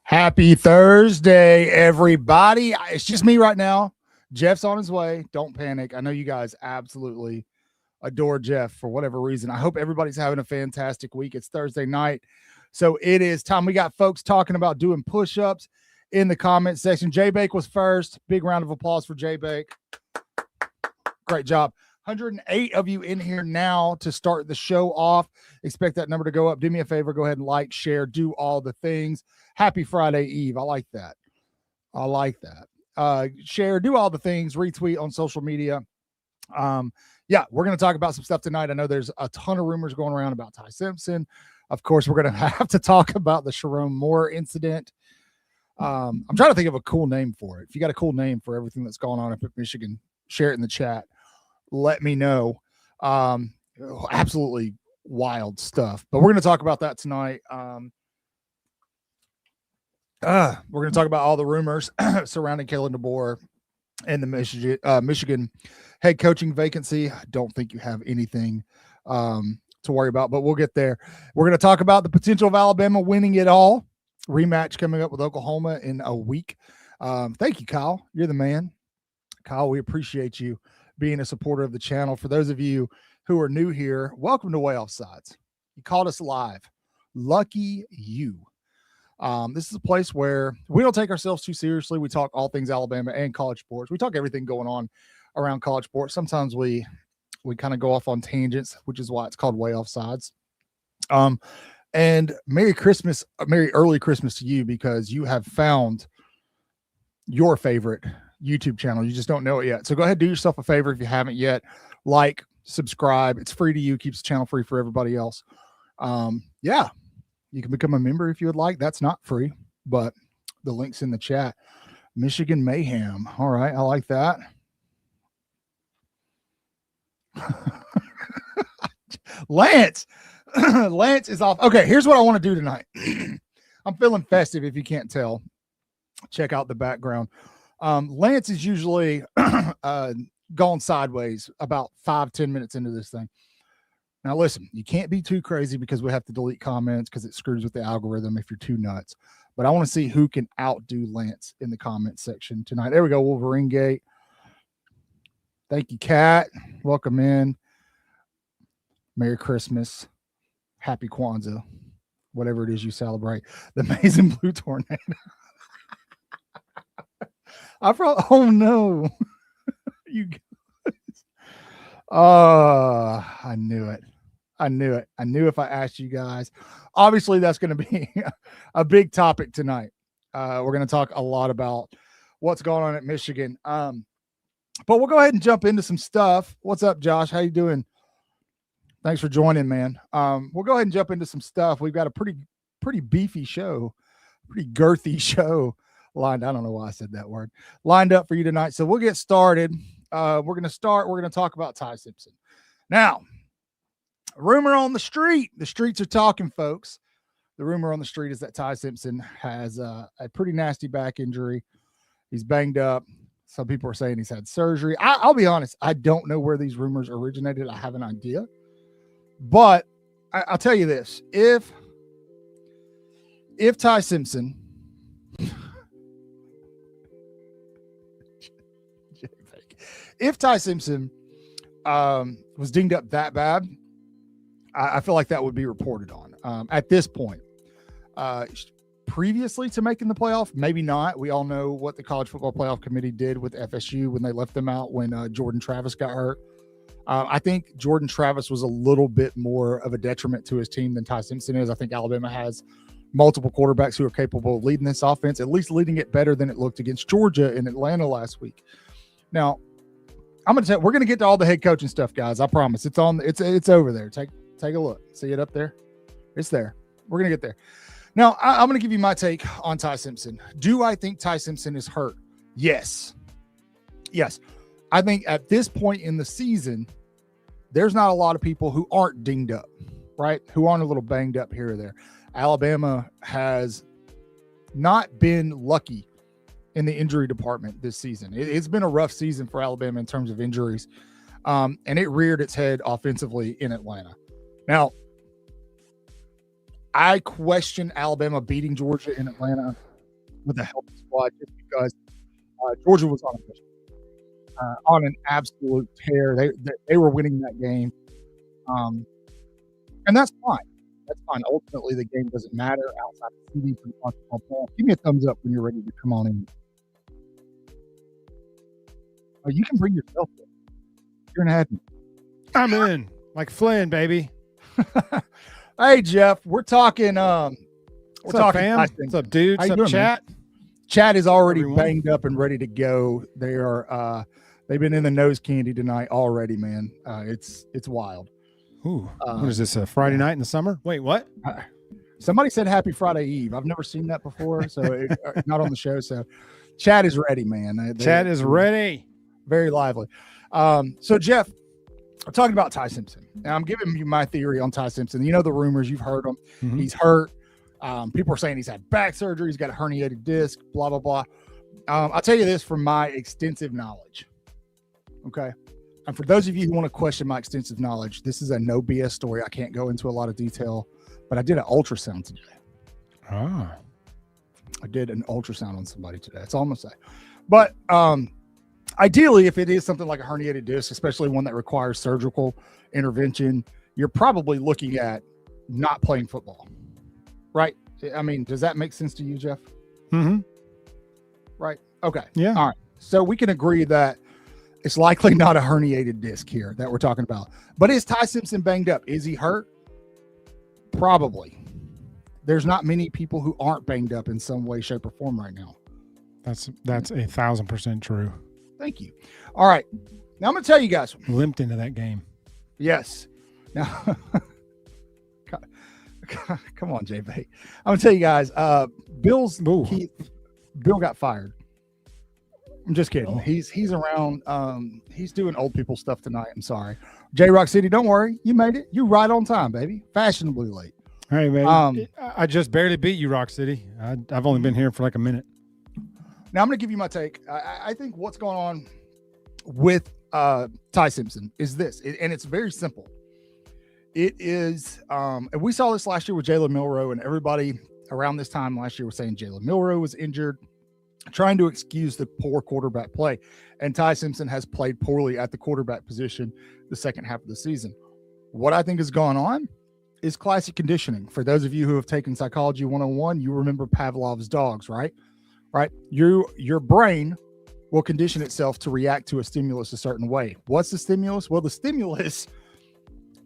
Happy Thursday, everybody. It's just me right now. Jeff's on his way. Don't panic. I know you guys absolutely adore Jeff for whatever reason. I hope everybody's having a fantastic week. It's Thursday night, so it is time. We got folks talking about doing push-ups in the comment section. J-Bake was first. Big round of applause for J-Bake. Great job. 108 of you in here now to start the show off. Expect that number to go up. Do me a favor. Go ahead and like, share, do all the things. Happy Friday Eve. I like that. I like that. Share, do all the things, retweet on social media. Yeah, we're going to talk about some stuff tonight. I know there's a ton of rumors going around about Ty Simpson. Of course, we're going to have to talk about the Sharon Moore incident. I'm trying to think of a cool name for it. If you got a cool name for everything that's going on up at Michigan, share it in the chat. Let me know. Absolutely wild stuff. But we're going to talk about that tonight. We're going to talk about all the rumors surrounding Kalen DeBoer and the Michigan head coaching vacancy. I don't think you have anything to worry about, but we'll get there. We're going to talk about the potential of Alabama winning it all. Rematch coming up with Oklahoma in a week. Thank you, Kyle. You're the man. Kyle, we appreciate you being a supporter of the channel. For those of you who are new here, welcome to Waaaay Offsides. You caught us live. Lucky you. This is a place where we don't take ourselves too seriously. We talk all things Alabama and college sports. We talk everything going on around college sports. Sometimes we kind of go off on tangents, which is why it's called Waaaay Offsides. And Merry Christmas, Merry early Christmas to you, because you have found your favorite YouTube channel. You just don't know it yet. So go ahead, do yourself a favor if you haven't yet. Like, subscribe. It's free to you, keeps the channel free for everybody else. Yeah, you can become a member if you would like. That's not free, but the link's in the chat. Michigan Mayhem. All right, I like that. Lance is off. Okay, here's what I want to do tonight. I'm feeling festive, if you can't tell. Check out the background. Lance is usually going sideways about 5-10 minutes into this thing. Now, listen, you can't be too crazy because we have to delete comments because it screws with the algorithm if you're too nuts. But I want to see who can outdo Lance in the comment section tonight. There we go, Wolverine Gate. Thank you, Kat. Welcome in. Merry Christmas. Happy Kwanzaa. Whatever it is you celebrate. The Amazing Blue Tornado. Oh no. You guys. Oh, I knew it. I knew it. I knew if I asked you guys. Obviously, that's going to be a big topic tonight. We're going to talk a lot about what's going on at Michigan. But we'll go ahead and jump into some stuff. What's up, Josh? How you doing? Thanks for joining, man. We'll go ahead and jump into some stuff. We've got a pretty beefy show, pretty girthy show lined. I don't know why I said that word. Lined up for you tonight. So we'll get started. We're going to talk about Ty Simpson. Now, rumor on the street. The streets are talking, folks. The rumor on the street is that Ty Simpson has a pretty nasty back injury. He's banged up. Some people are saying he's had surgery. I'll be honest. I don't know where these rumors originated. I have an idea. But I'll tell you this. If Ty Simpson was dinged up that bad, I feel like that would be reported on at this point. Previously to making the playoff, maybe not. We all know what the College Football Playoff Committee did with FSU when they left them out when Jordan Travis got hurt. I think Jordan Travis was a little bit more of a detriment to his team than Ty Simpson is. I think Alabama has multiple quarterbacks who are capable of leading this offense, at least leading it better than it looked against Georgia and Atlanta last week. Now, I'm going to tell you, we're going to get to all the head coaching stuff, guys. I promise. It's over there. Take a look. See it up there? It's there. We're going to get there. Now, I'm going to give you my take on Ty Simpson. Do I think Ty Simpson is hurt? Yes. I think at this point in the season, there's not a lot of people who aren't dinged up, right? Who aren't a little banged up here or there. Alabama has not been lucky in the injury department this season. It's been a rough season for Alabama in terms of injuries, and it reared its head offensively in Atlanta. Now, I question Alabama beating Georgia in Atlanta with a healthy squad just because Georgia was on an absolute tear. They were winning that game, and that's fine. That's fine. Ultimately, the game doesn't matter outside of seeding for the college football playoff. Give me a thumbs up when you're ready to come on in. Oh, you can bring yourself in. You're an admin. I'm in. Like Flynn, baby. Hey, Jeff, we're talking. What's up, fam? What's up, dude? What's up, chat? Man? Chat is already banged up and ready to go. They are. They've been in the nose candy tonight already, man. It's wild. Ooh, what is this? A Friday night in the summer? Wait, what? Somebody said Happy Friday Eve. I've never seen that before, so not on the show. So, chat is ready, man. Chat is ready. Very lively. So, Jeff, I'm talking about Ty Simpson. Now, I'm giving you my theory on Ty Simpson. You know the rumors. You've heard them. Mm-hmm. He's hurt. People are saying he's had back surgery. He's got a herniated disc, blah, blah, blah. I'll tell you this from my extensive knowledge. Okay. And for those of you who want to question my extensive knowledge, this is a no BS story. I can't go into a lot of detail, but I did an ultrasound today. I did an ultrasound on somebody today. That's all I'm going to say. But ideally, if it is something like a herniated disc, especially one that requires surgical intervention, you're probably looking at not playing football, right? I mean, does that make sense to you, Jeff? Mm-hmm. Right. Okay. Yeah. All right. So we can agree that it's likely not a herniated disc here that we're talking about. But is Ty Simpson banged up? Is he hurt? Probably. There's not many people who aren't banged up in some way, shape, or form right now. That's 1,000% true. Thank you. All right. Now I'm going to tell you guys. Limped into that game. Yes. Now, come on, JB. I'm going to tell you guys. Bill got fired. I'm just kidding. Oh. He's around. He's doing old people stuff tonight. I'm sorry. J-Rock City, don't worry. You made it. You right on time, baby. Fashionably late. Hey, man. I just barely beat you, Rock City. I've only been here for like a minute. Now, I'm going to give you my take. I think what's going on with Ty Simpson is this, and it's very simple. It is, and we saw this last year with Jalen Milroe, and everybody around this time last year was saying Jalen Milroe was injured, trying to excuse the poor quarterback play. And Ty Simpson has played poorly at the quarterback position the second half of the season. What I think is going on is classic conditioning. For those of you who have taken Psychology 101, you remember Pavlov's dogs, right? Right? Your brain will condition itself to react to a stimulus a certain way. What's the stimulus? Well, the stimulus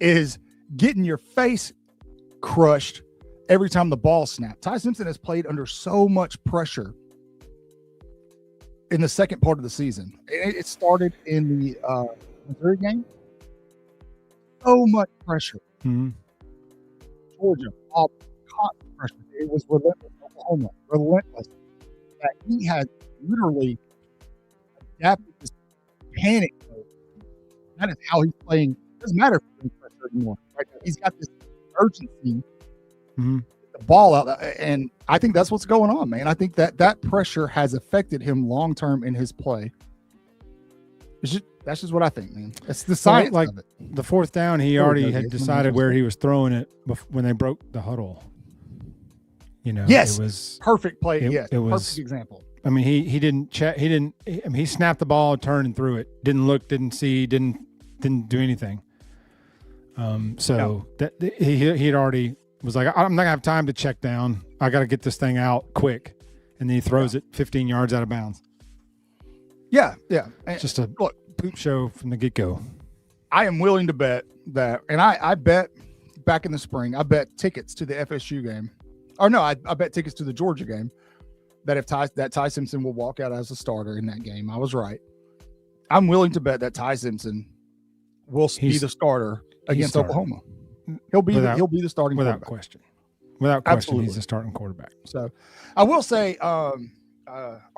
is getting your face crushed every time the ball snapped. Ty Simpson has played under so much pressure in the second part of the season. It started in the Missouri game. So much pressure. Mm-hmm. Georgia, constant pressure. It was relentless. Oklahoma, relentless. That he has literally adapted this panic mode. That is how he's playing. It doesn't matter if he's playing pressure anymore. Right now, he's got this urgency. Mm-hmm. The ball out, and I think that's what's going on, man. I think that pressure has affected him long term in his play. That's just what I think, man. It's the science like of it. The fourth down, he already had decided where he was throwing it when they broke the huddle. You know, yes, it was perfect play. It was perfect example. I mean, he didn't check. He didn't. I mean, he snapped the ball, turned and threw it. Didn't look, didn't see, didn't do anything. That he'd already was like, I'm not gonna have time to check down. I got to get this thing out quick, and then he throws it 15 yards out of bounds. Yeah. And just a poop show from the get go. I am willing to bet that, and I bet back in the spring, I bet tickets to the FSU game. Or no, I bet tickets to the Georgia game that Ty Simpson will walk out as a starter in that game. I was right. I'm willing to bet that Ty Simpson will be the starter against Oklahoma. He'll be the starting without question. Without question, absolutely. He's the starting quarterback. So I will say our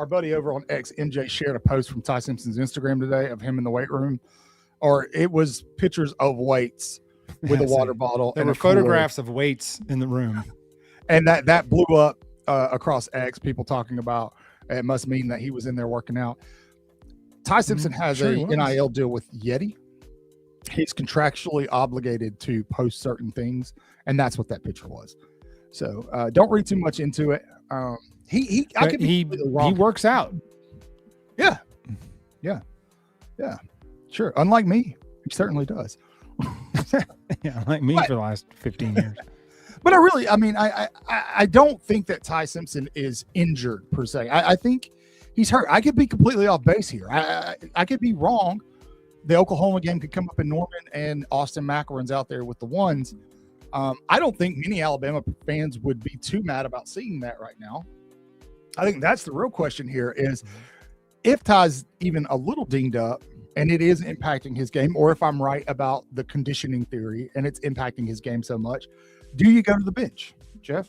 buddy over on X, MJ, shared a post from Ty Simpson's Instagram today of him in the weight room, or it was pictures of weights with a water bottle. There were photographs of weights in the room. And that blew up across X, people talking about it must mean that he was in there working out. Ty Simpson has a NIL deal with Yeti. He's contractually obligated to post certain things, and that's what that picture was. So don't read too much into it. He works out. Yeah. Sure. Unlike me, he certainly does. Yeah, like me for the last 15 years. But I don't think that Ty Simpson is injured per se. I think he's hurt. I could be completely off base here. I could be wrong. The Oklahoma game could come up in Norman and Austin Macaron's out there with the ones. I don't think many Alabama fans would be too mad about seeing that right now. I think that's the real question here is if Ty's even a little dinged up and it is impacting his game, or if I'm right about the conditioning theory and it's impacting his game so much, do you go to the bench, Jeff?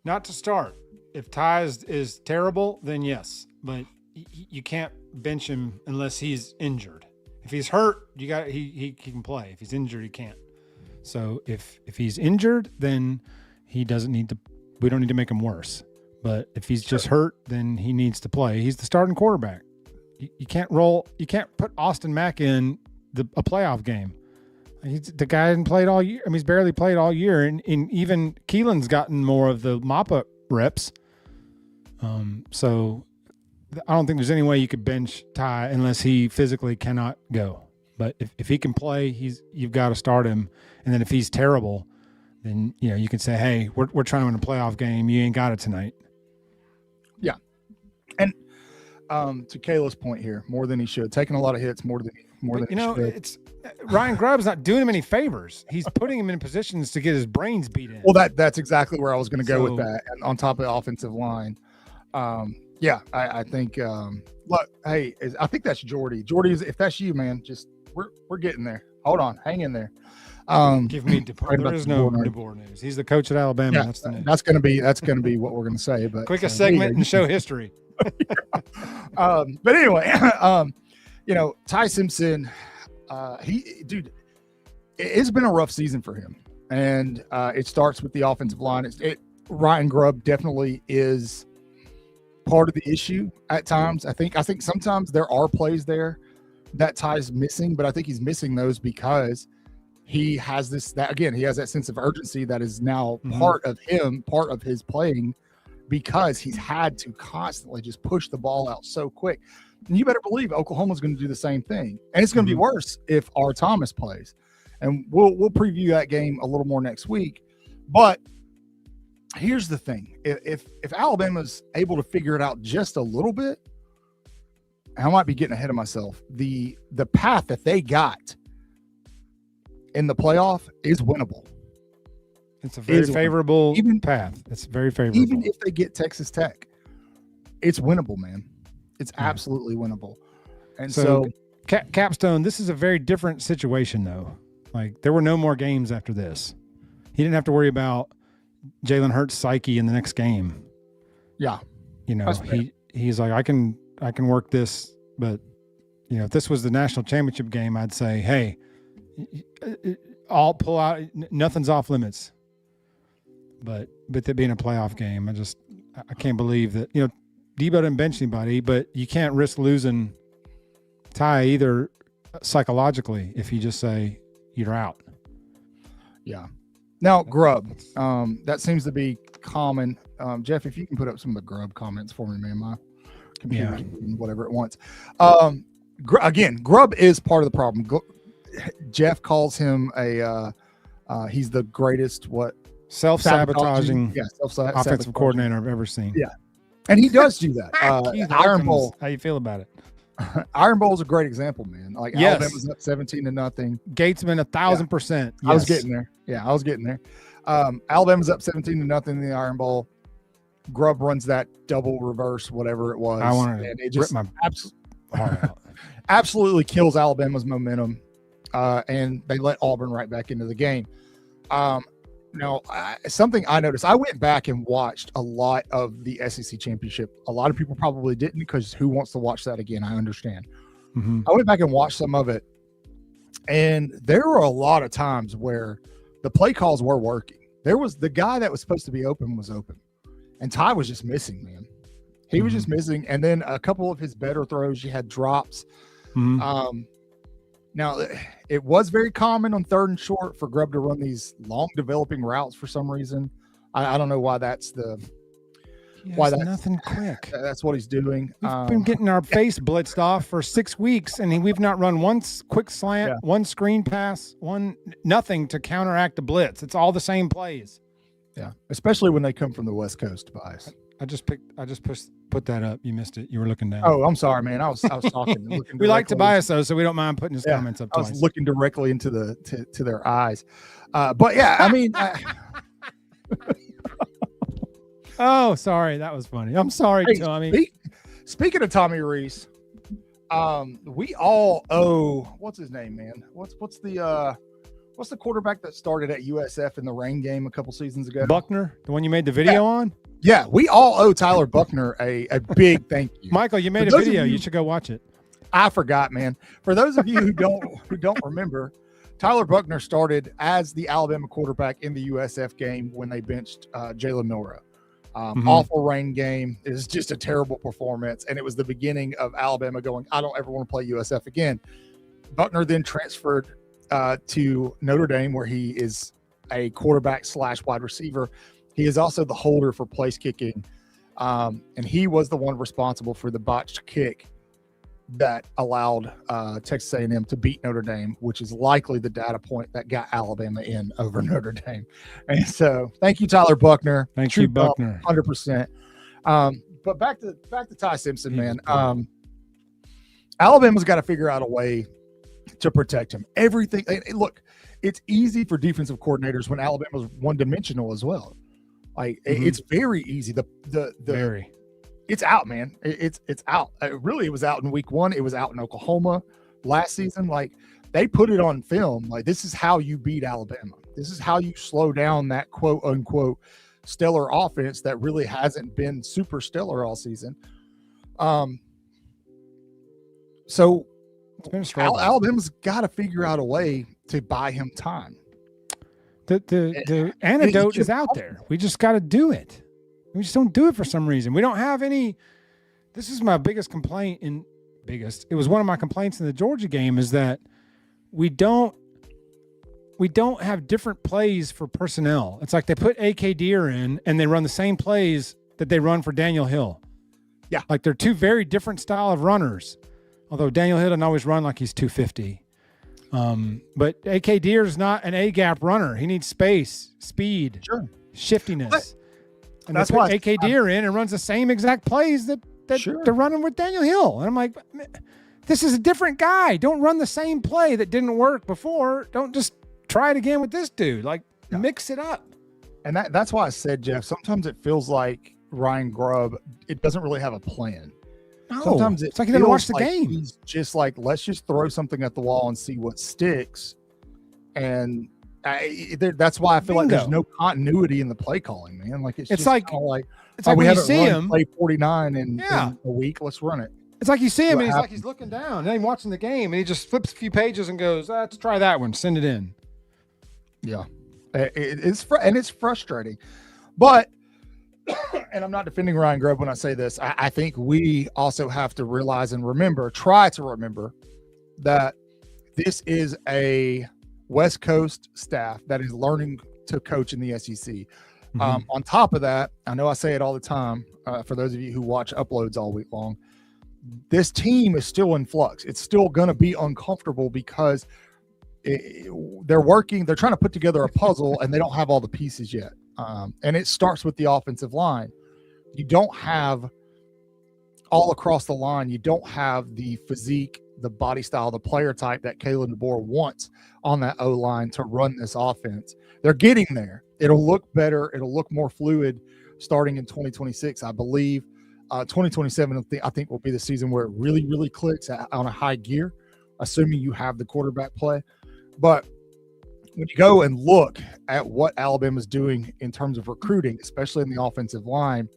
Not to start. If Ty is terrible, then yes. But you can't bench him unless he's injured. If he's hurt, he can play. If he's injured, he can't. So if he's injured, then he doesn't need to. We don't need to make him worse. But if he's just hurt, then he needs to play. He's the starting quarterback. You can't roll. You can't put Austin Mack in a playoff game. The guy hasn't played all year. I mean, he's barely played all year, and even Kalen's gotten more of the mop-up reps. So I don't think there's any way you could bench Ty unless he physically cannot go. But if he can play, you've got to start him. And then if he's terrible, then you can say, hey, we're trying to win a playoff game. You ain't got it tonight. Yeah, and to Kayla's point here, more than he should, taking a lot of hits more than he should. It's Ryan Grubb's not doing him any favors. He's putting him in positions to get his brains beat in. Well, that's exactly where I was going to go with that. And on top of the offensive line, I think. Look, hey, I think that's Jordy. Jordy, if that's you, man, just we're getting there. Hold on, hang in there. Give me DeBoer. There is no DeBoer news. He's the coach at Alabama. Yeah, that's going to be what we're going to say. But quickest segment and show history. But anyway, Ty Simpson, it's been a rough season for him, and it starts with the offensive line. Ryan Grubb definitely is part of the issue at times. I think sometimes there are plays there that Ty's missing, but I think he's missing those because he has he has that sense of urgency that is now part of him, part of his playing, because he's had to constantly just push the ball out so quick. And you better believe Oklahoma's going to do the same thing. And it's going to be worse if R. Thomas plays. And we'll preview that game a little more next week. But here's the thing. If Alabama's able to figure it out just a little bit, I might be getting ahead of myself. The path that they got in the playoff is winnable. It's a very favorable path. It's very favorable. Even if they get Texas Tech, it's winnable, man. It's absolutely winnable. And so Capstone, this is a very different situation, though. Like, there were no more games after this. He didn't have to worry about Jalen Hurts' psyche in the next game. Yeah. He's like, I can work this, but if this was the national championship game, I'd say, hey, I'll pull out. Nothing's off limits. But that being a playoff game, I can't believe that Debo didn't bench anybody, but you can't risk losing Ty either psychologically if you just say you're out. Yeah. Now Grub, that seems to be common. Jeff, if you can put up some of the Grub comments for me, man, my computer whatever it wants. Again, Grub is part of the problem. Jeff calls him he's the greatest self-sabotaging offensive coordinator I've ever seen. Yeah, and he does do that. Iron Bowl. How you feel about it? Iron Bowl is a great example, man. Like Alabama's up 17-0. Gatesman 1,000%. I was getting there. Yeah, I was getting there. Alabama's up 17-0 in the Iron Bowl. Grubb runs that double reverse, whatever it was. I want to it just rip my heart out. Absolutely kills Alabama's momentum, and they let Auburn right back into the game. Now, something I noticed, I went back and watched a lot of the SEC championship. A lot of people probably didn't, because who wants to watch that again? I understand. Mm-hmm. I went back and watched some of it, and there were a lot of times where the play calls were working. There was the guy that was supposed to be open was open, and Ty was just missing, man. He was just missing. And then a couple of his better throws, you had drops. Mm-hmm. Now, it was very common on 3rd and short for Grubb to run these long developing routes for some reason. I don't know why that's nothing quick. That's what he's doing. We've been getting our face blitzed off for 6 weeks, and we've not run one quick slant, one screen pass, nothing to counteract the blitz. It's all the same plays. Yeah, especially when they come from the West Coast bias. I just put that up. You missed it. You were looking down. Oh, I'm sorry, man. I was talking. We like Tobias though, so we don't mind putting his comments up. I was looking directly into to their eyes. But yeah, I mean. Oh, sorry, that was funny. I'm sorry, Tommy. Speaking of Tommy Reese, we all owe. What's his name, man? What's the quarterback that started at USF in the rain game a couple seasons ago? Buckner, the one you made the video on? Yeah, we all owe Tyler Buckner a big thank you. Michael, you made a video. You should go watch it. I forgot, man. For those of you who don't remember, Tyler Buckner started as the Alabama quarterback in the USF game when they benched Jalen Milroe. Awful rain game. It was just a terrible performance, and it was the beginning of Alabama going, I don't ever want to play USF again. Buckner then transferred to Notre Dame, where he is a quarterback / wide receiver. He is also the holder for place kicking, and he was the one responsible for the botched kick that allowed Texas A&M to beat Notre Dame, which is likely the data point that got Alabama in over Notre Dame. And so, thank you, Tyler Buckner. Thank you, Buckner. 100%. But back to Ty Simpson, man. Alabama's got to figure out a way to protect him. Everything. Look, it's easy for defensive coordinators when Alabama's one-dimensional as well. Like it's very easy. Very. It's out, man. It's out. Really, it was out in week 1. It was out in Oklahoma last season. Like, they put it on film. Like, this is how you beat Alabama. This is how you slow down that quote unquote stellar offense that really hasn't been super stellar all season. So it's been a struggle. Alabama's got to figure out a way to buy him time. The antidote is out there. We just got to do it. We just don't do it for some reason. We don't have any. This is my biggest complaint it was one of my complaints in the Georgia game, is that we don't have different plays for personnel. It's like they put AK Deer in and they run the same plays that they run for Daniel Hill. Yeah. Like, they're two very different style of runners. Although Daniel Hill doesn't always run like he's 250. But AK Deer is not an A-gap runner. He needs space, speed, shiftiness. And that's why AK Deer in and runs the same exact plays that that they're running with Daniel Hill. And I'm like, this is a different guy. Don't run the same play that didn't work before. Don't just try it again with this dude. Like, mix it up. And that's why I said, Jeff, sometimes it feels like Ryan Grubb, it doesn't really have a plan. No, sometimes it's like he didn't watch the like game. He's just like, let's just throw something at the wall and see what sticks. And that's why I feel like there's no continuity in the play calling, man. Like it's just like it's like we haven't see him play 49 in a week. Let's run it. It's like you see him and he's like he's looking down, and then he's watching the game, and he just flips a few pages and goes, "Let's try that one. Send it in." Yeah, it's frustrating, but and I'm not defending Ryan Grubb when I say this. I think we also have to realize and try to remember that this is a West Coast staff that is learning to coach in the SEC. On top of that, I know I say it all the time, for those of you who watch uploads all week long, this team is still in flux. It's still going to be uncomfortable because they're trying to put together a puzzle and they don't have all the pieces yet. And it starts with the offensive line. You don't have all across the line. You don't have the physique, the body style, the player type that Kalen DeBoer wants on that O-line to run this offense. They're getting there. It'll look better. It'll look more fluid starting in 2026, I believe. 2027, I think, will be the season where it really, really clicks on a high gear, assuming you have the quarterback play. But when you go and look at what Alabama's doing in terms of recruiting, especially in the offensive line,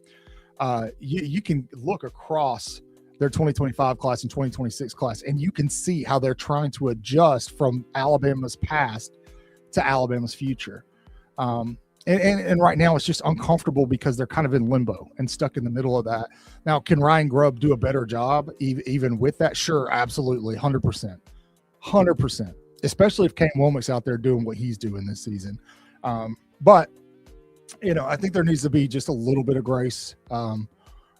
you can look across their 2025 class and 2026 class, and you can see how they're trying to adjust from Alabama's past to Alabama's future. And right now it's just uncomfortable because they're kind of in limbo and stuck in the middle of that. Now, can Ryan Grubb do a better job even with that? Sure, absolutely, 100%. 100%. Especially if Kane Womack's out there doing what he's doing this season. But, I think there needs to be just a little bit of grace.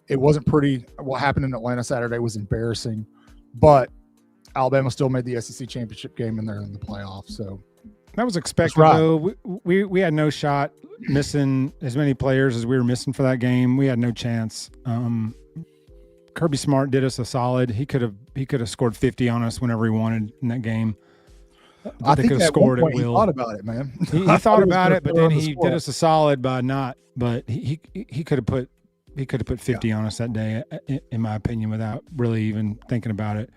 It wasn't pretty. What happened in Atlanta Saturday was embarrassing. But Alabama still made the SEC championship game and they're in the playoffs. So that was expected, though. We had no shot missing as many players as we were missing for that game. We had no chance. Kirby Smart did us a solid. He could have scored 50 on us whenever he wanted in that game. I think at one point he thought about it, man. He thought about it, but then he did us a solid by not. But he could have put 50 on us that day, in my opinion, without really even thinking about it.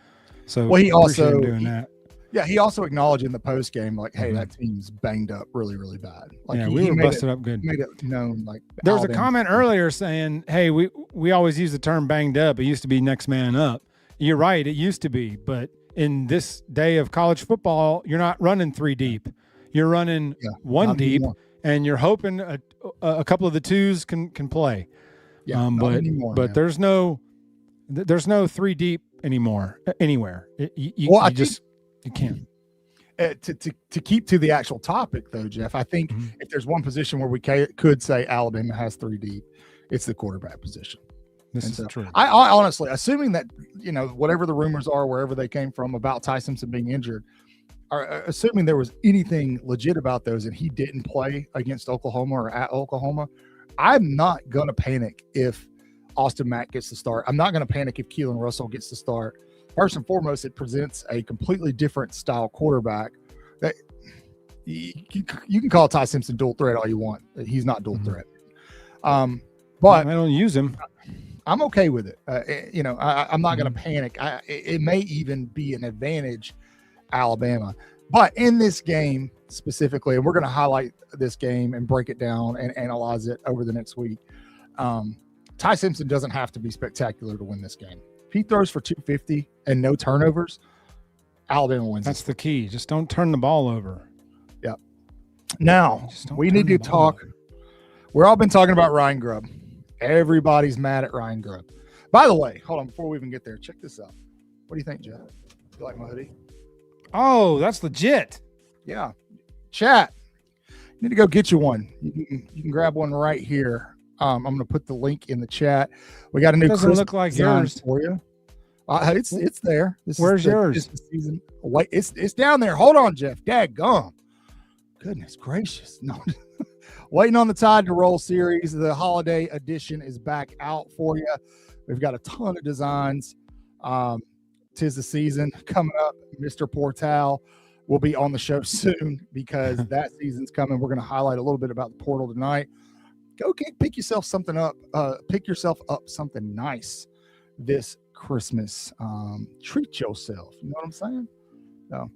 So he also doing that. Yeah, he also acknowledged in the post game, like, "Hey, that team's banged up really, really bad." Like, we were busted up good. Made it known, like there was a comment earlier saying, "Hey, we always use the term banged up. It used to be next man up." You're right, it used to be, but in this day of college football, you're not running 3 deep. You're running 1 deep, and you're hoping a couple of the twos can play. Yeah, but there's no 3 deep anymore anywhere. You can't. To keep to the actual topic, though, Jeff, I think if there's one position where we could say Alabama has 3 deep, it's the quarterback position. This is true. I honestly, assuming that, whatever the rumors are, wherever they came from about Ty Simpson being injured, assuming there was anything legit about those and he didn't play against Oklahoma or at Oklahoma, I'm not going to panic if Austin Mack gets the start. I'm not going to panic if Keelan Russell gets the start. First and foremost, it presents a completely different style quarterback. That you can call Ty Simpson dual threat all you want. He's not dual threat. But I don't use him. I'm okay with it. I'm not going to panic. It may even be an advantage Alabama. But in this game specifically, and we're going to highlight this game and break it down and analyze it over the next week, Ty Simpson doesn't have to be spectacular to win this game. If he throws for 250 and no turnovers, Alabama wins. That's the key. Just don't turn the ball over. Yep. Now, we need to talk. We've all been talking about Ryan Grubb. Everybody's mad at Ryan Grubb. By the way, hold on, before we even get there, check this out. What do you think, Jeff? You like my hoodie? Oh, that's legit. Yeah. Chat. You need to go get you one. You can grab one right here. I'm going to put the link in the chat. We got a new doesn't look like yours for you. It's there. Where's yours? This is the season. Wait, it's down there. Hold on, Jeff. Daggum. Goodness gracious. No. Waiting on the Tide to Roll series. The holiday edition is back out for you. We've got a ton of designs. Tis the season coming up. Mr. Portal will be on the show soon because that season's coming. We're going to highlight a little bit about the portal tonight. Go pick yourself something up. Pick yourself up something nice this Christmas. Treat yourself. You know what I'm saying? So,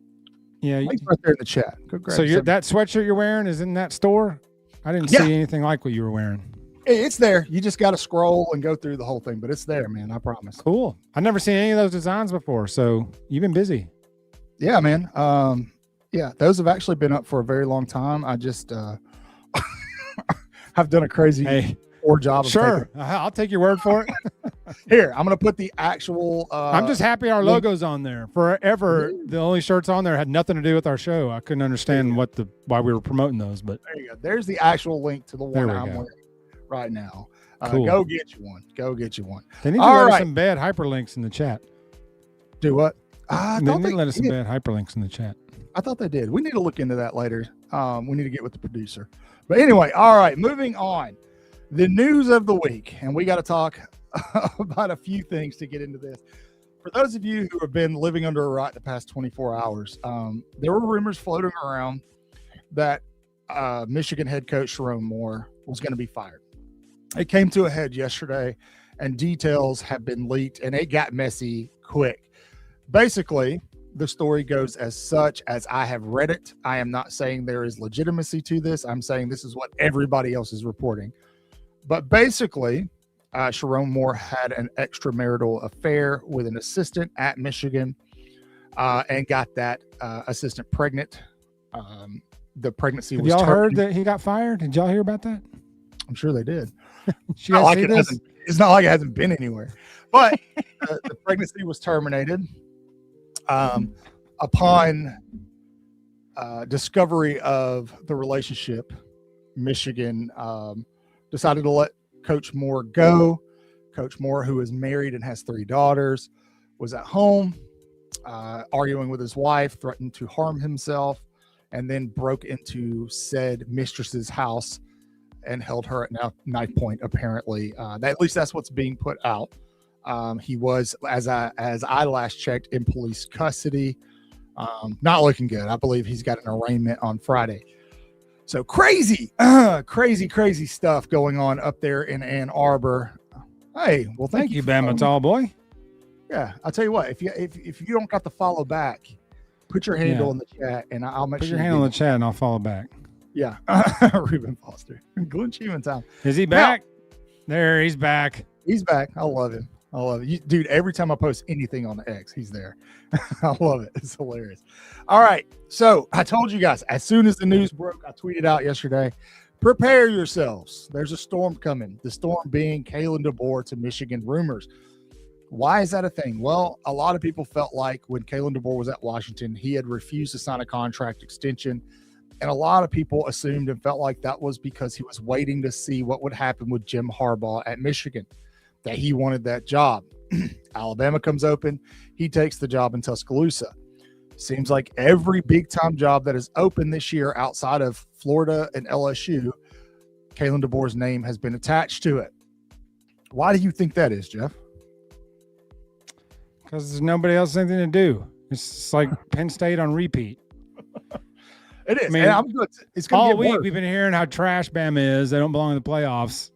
yeah, links right there in the chat. Go grab so some. that sweatshirt you're wearing is in that store? I didn't see anything like what you were wearing. It's there. You just got to scroll and go through the whole thing, but it's there, man. I promise. Cool. I've never seen any of those designs before, so you've been busy. Yeah, man. Yeah, those have actually been up for a very long time. I just have done a crazy poor job of Sure. I'll take your word for it. Here, I'm going to put the actual I'm just happy our logo's on there. Forever, the only shirts on there had nothing to do with our show. I couldn't understand why we were promoting those, but there you go. There's the actual link to the one I'm wearing right now. Cool. Go get you one. Go get you one. They need to let us some bad hyperlinks in the chat. Do what? They need to let us some bad hyperlinks in the chat. I thought they did. We need to look into that later. We need to get with the producer. But anyway, all right, moving on. The news of the week, and we got to talk about a few things to get into this. For those of you who have been living under a rock the past 24 hours, there were rumors floating around that Michigan head coach Sharon Moore was going to be fired. It came to a head yesterday, and details have been leaked, and it got messy quick. Basically, the story goes as such as I have read it. I am not saying there is legitimacy to this. I'm saying this is what everybody else is reporting. But basically, Sharon Moore had an extramarital affair with an assistant at Michigan and got that assistant pregnant. The pregnancy was y'all heard that he got fired? Did y'all hear about that? I'm sure they did. It's not like it hasn't been anywhere. But the pregnancy was terminated upon discovery of the relationship. Michigan decided to let Coach Moore go. Coach Moore, who is married and has 3 daughters, was at home arguing with his wife, threatened to harm himself, and then broke into said mistress's house and held her at knife point, apparently. At least that's what's being put out. He was, as I last checked, in police custody. Not looking good. I believe he's got an arraignment on Friday. So crazy stuff going on up there in Ann Arbor. Hey, well, thank you, Bama tall boy. Yeah, I'll tell you what. If you don't got to follow back, put your handle in the chat, and I'll make sure. Put your handle in the chat, and I'll follow back. Yeah, Reuben Foster, Glenn Cheeman time. Is he back? There, he's back. He's back. I love him. Dude, every time I post anything on the X, he's there. I love it. It's hilarious. All right. So I told you guys, as soon as the news broke, I tweeted out yesterday, prepare yourselves. There's a storm coming. The storm being Kalen DeBoer to Michigan rumors. Why is that a thing? Well, a lot of people felt like when Kalen DeBoer was at Washington, he had refused to sign a contract extension. And a lot of people assumed and felt like that was because he was waiting to see what would happen with Jim Harbaugh at Michigan, that he wanted that job. Alabama comes open. He takes the job in Tuscaloosa. Seems like every big-time job that is open this year outside of Florida and LSU, Kalen DeBoer's name has been attached to it. Why do you think that is, Jeff? Because there's nobody else anything to do. It's like Penn State on repeat. It is. I mean, and I'm good. It's going to all week we've been hearing how trash Bama is. They don't belong in the playoffs.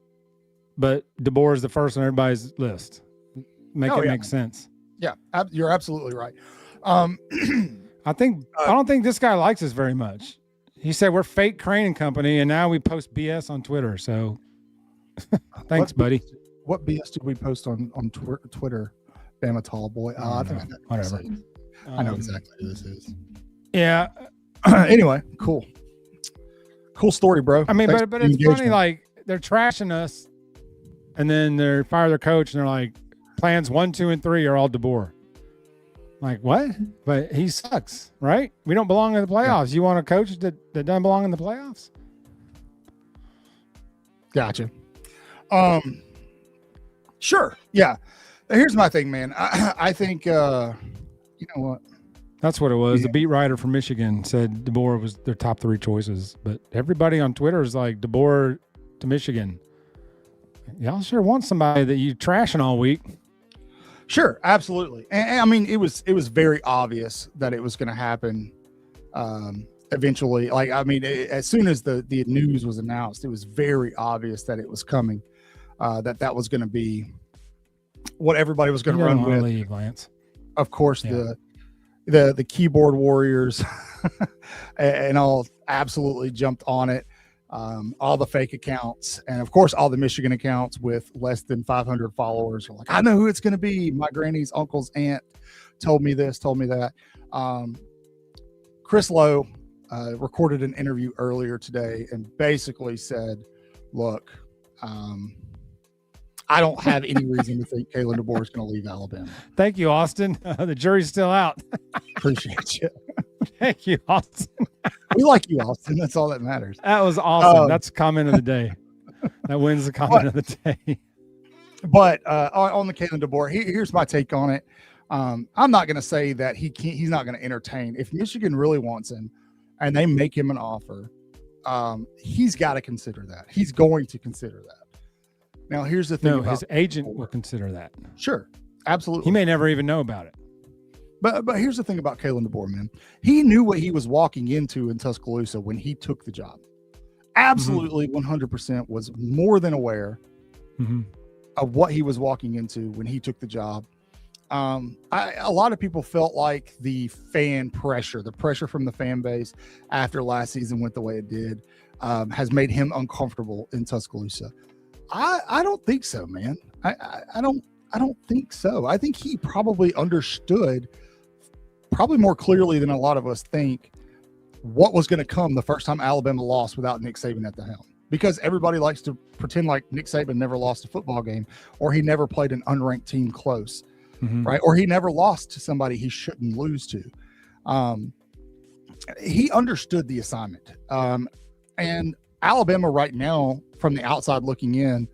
But DeBoer is the first on everybody's list. Make sense. Yeah, you're absolutely right. I don't think this guy likes us very much. He said we're fake Crane Company, and now we post BS on Twitter. So, thanks, buddy. What BS did we post on Twitter? Bama tall boy. I think whatever. I know exactly who this is. Yeah. Anyway, cool story, bro. I mean, but it's funny. Like they're trashing us, and then they fire their coach, and they're like, plans 1, 2, and 3 are all DeBoer. Like what? But he sucks, right? We don't belong in the playoffs. Yeah. You want a coach that doesn't belong in the playoffs? Gotcha. Sure. Yeah. Here's my thing, man. I think you know what? That's what it was. Yeah. The beat writer from Michigan said DeBoer was their top 3 choices, but everybody on Twitter is like DeBoer to Michigan. y'all sure want somebody that you trashing all week. Sure, absolutely. And I mean, it was very obvious that it was going to happen eventually. Like, I mean, as soon as the news was announced, it was very obvious that it was coming, that was going to be what everybody was going to run with. Leave, Lance. Of course, the keyboard warriors and all absolutely jumped on it. All the fake accounts, and of course all the Michigan accounts with less than 500 followers are like, I know who it's going to be. My granny's uncle's aunt told me this, told me that. Chris Lowe recorded an interview earlier today and basically said, look, I don't have any reason to think Kalen DeBoer is going to leave Alabama. Thank you, Austin. The jury's still out. Appreciate you. Thank you, Austin. We like you, Austin. That's all that matters. That was awesome. That's comment of the day. That wins the comment of the day. But on the Kalen DeBoer, here's my take on it. I'm not going to say that he's not going to entertain. If Michigan really wants him and they make him an offer, he's got to consider that. He's going to consider that. Now, here's the thing. No, his agent will consider that. Sure. Absolutely. He may never even know about it. But here's the thing about Kalen DeBoer, man. He knew what he was walking into in Tuscaloosa when he took the job. Absolutely, 100% was more than aware of what he was walking into when he took the job. A lot of people felt like the fan pressure, the pressure from the fan base after last season went the way it did, has made him uncomfortable in Tuscaloosa. I don't think so, man. I don't think so. I think he probably understood, probably more clearly than a lot of us think, what was going to come the first time Alabama lost without Nick Saban at the helm. Because everybody likes to pretend like Nick Saban never lost a football game, or he never played an unranked team close, right? Or he never lost to somebody he shouldn't lose to. He understood the assignment. And Alabama right now, from the outside looking in,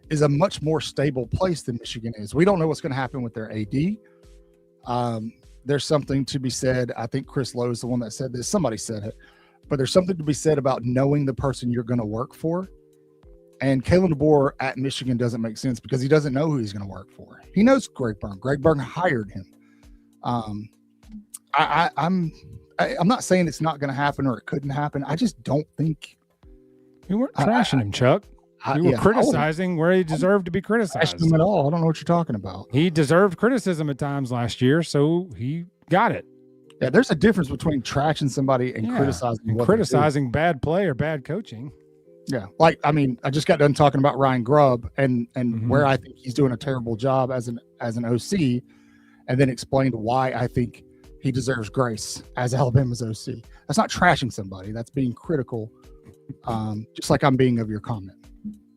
is a much more stable place than Michigan is. We don't know what's going to happen with their AD. There's something to be said. I think Chris Lowe is the one that said this. Somebody said it. But there's something to be said about knowing the person you're going to work for. And Kalen DeBoer at Michigan doesn't make sense because he doesn't know who he's going to work for. He knows Greg Byrne. Greg Byrne hired him. I'm not saying it's not going to happen or it couldn't happen. I just don't think. You weren't trashing him, Chuck. You were criticizing where he deserved to be criticized. Him at all. I don't know what you're talking about. He deserved criticism at times last year, so he got it. Yeah, there's a difference between trashing somebody and criticizing. And criticizing bad play or bad coaching. Yeah, like, I mean, I just got done talking about Ryan Grubb and where I think he's doing a terrible job as an OC, and then explained why I think he deserves grace as Alabama's OC. That's not trashing somebody. That's being critical, just like I'm being of your comment.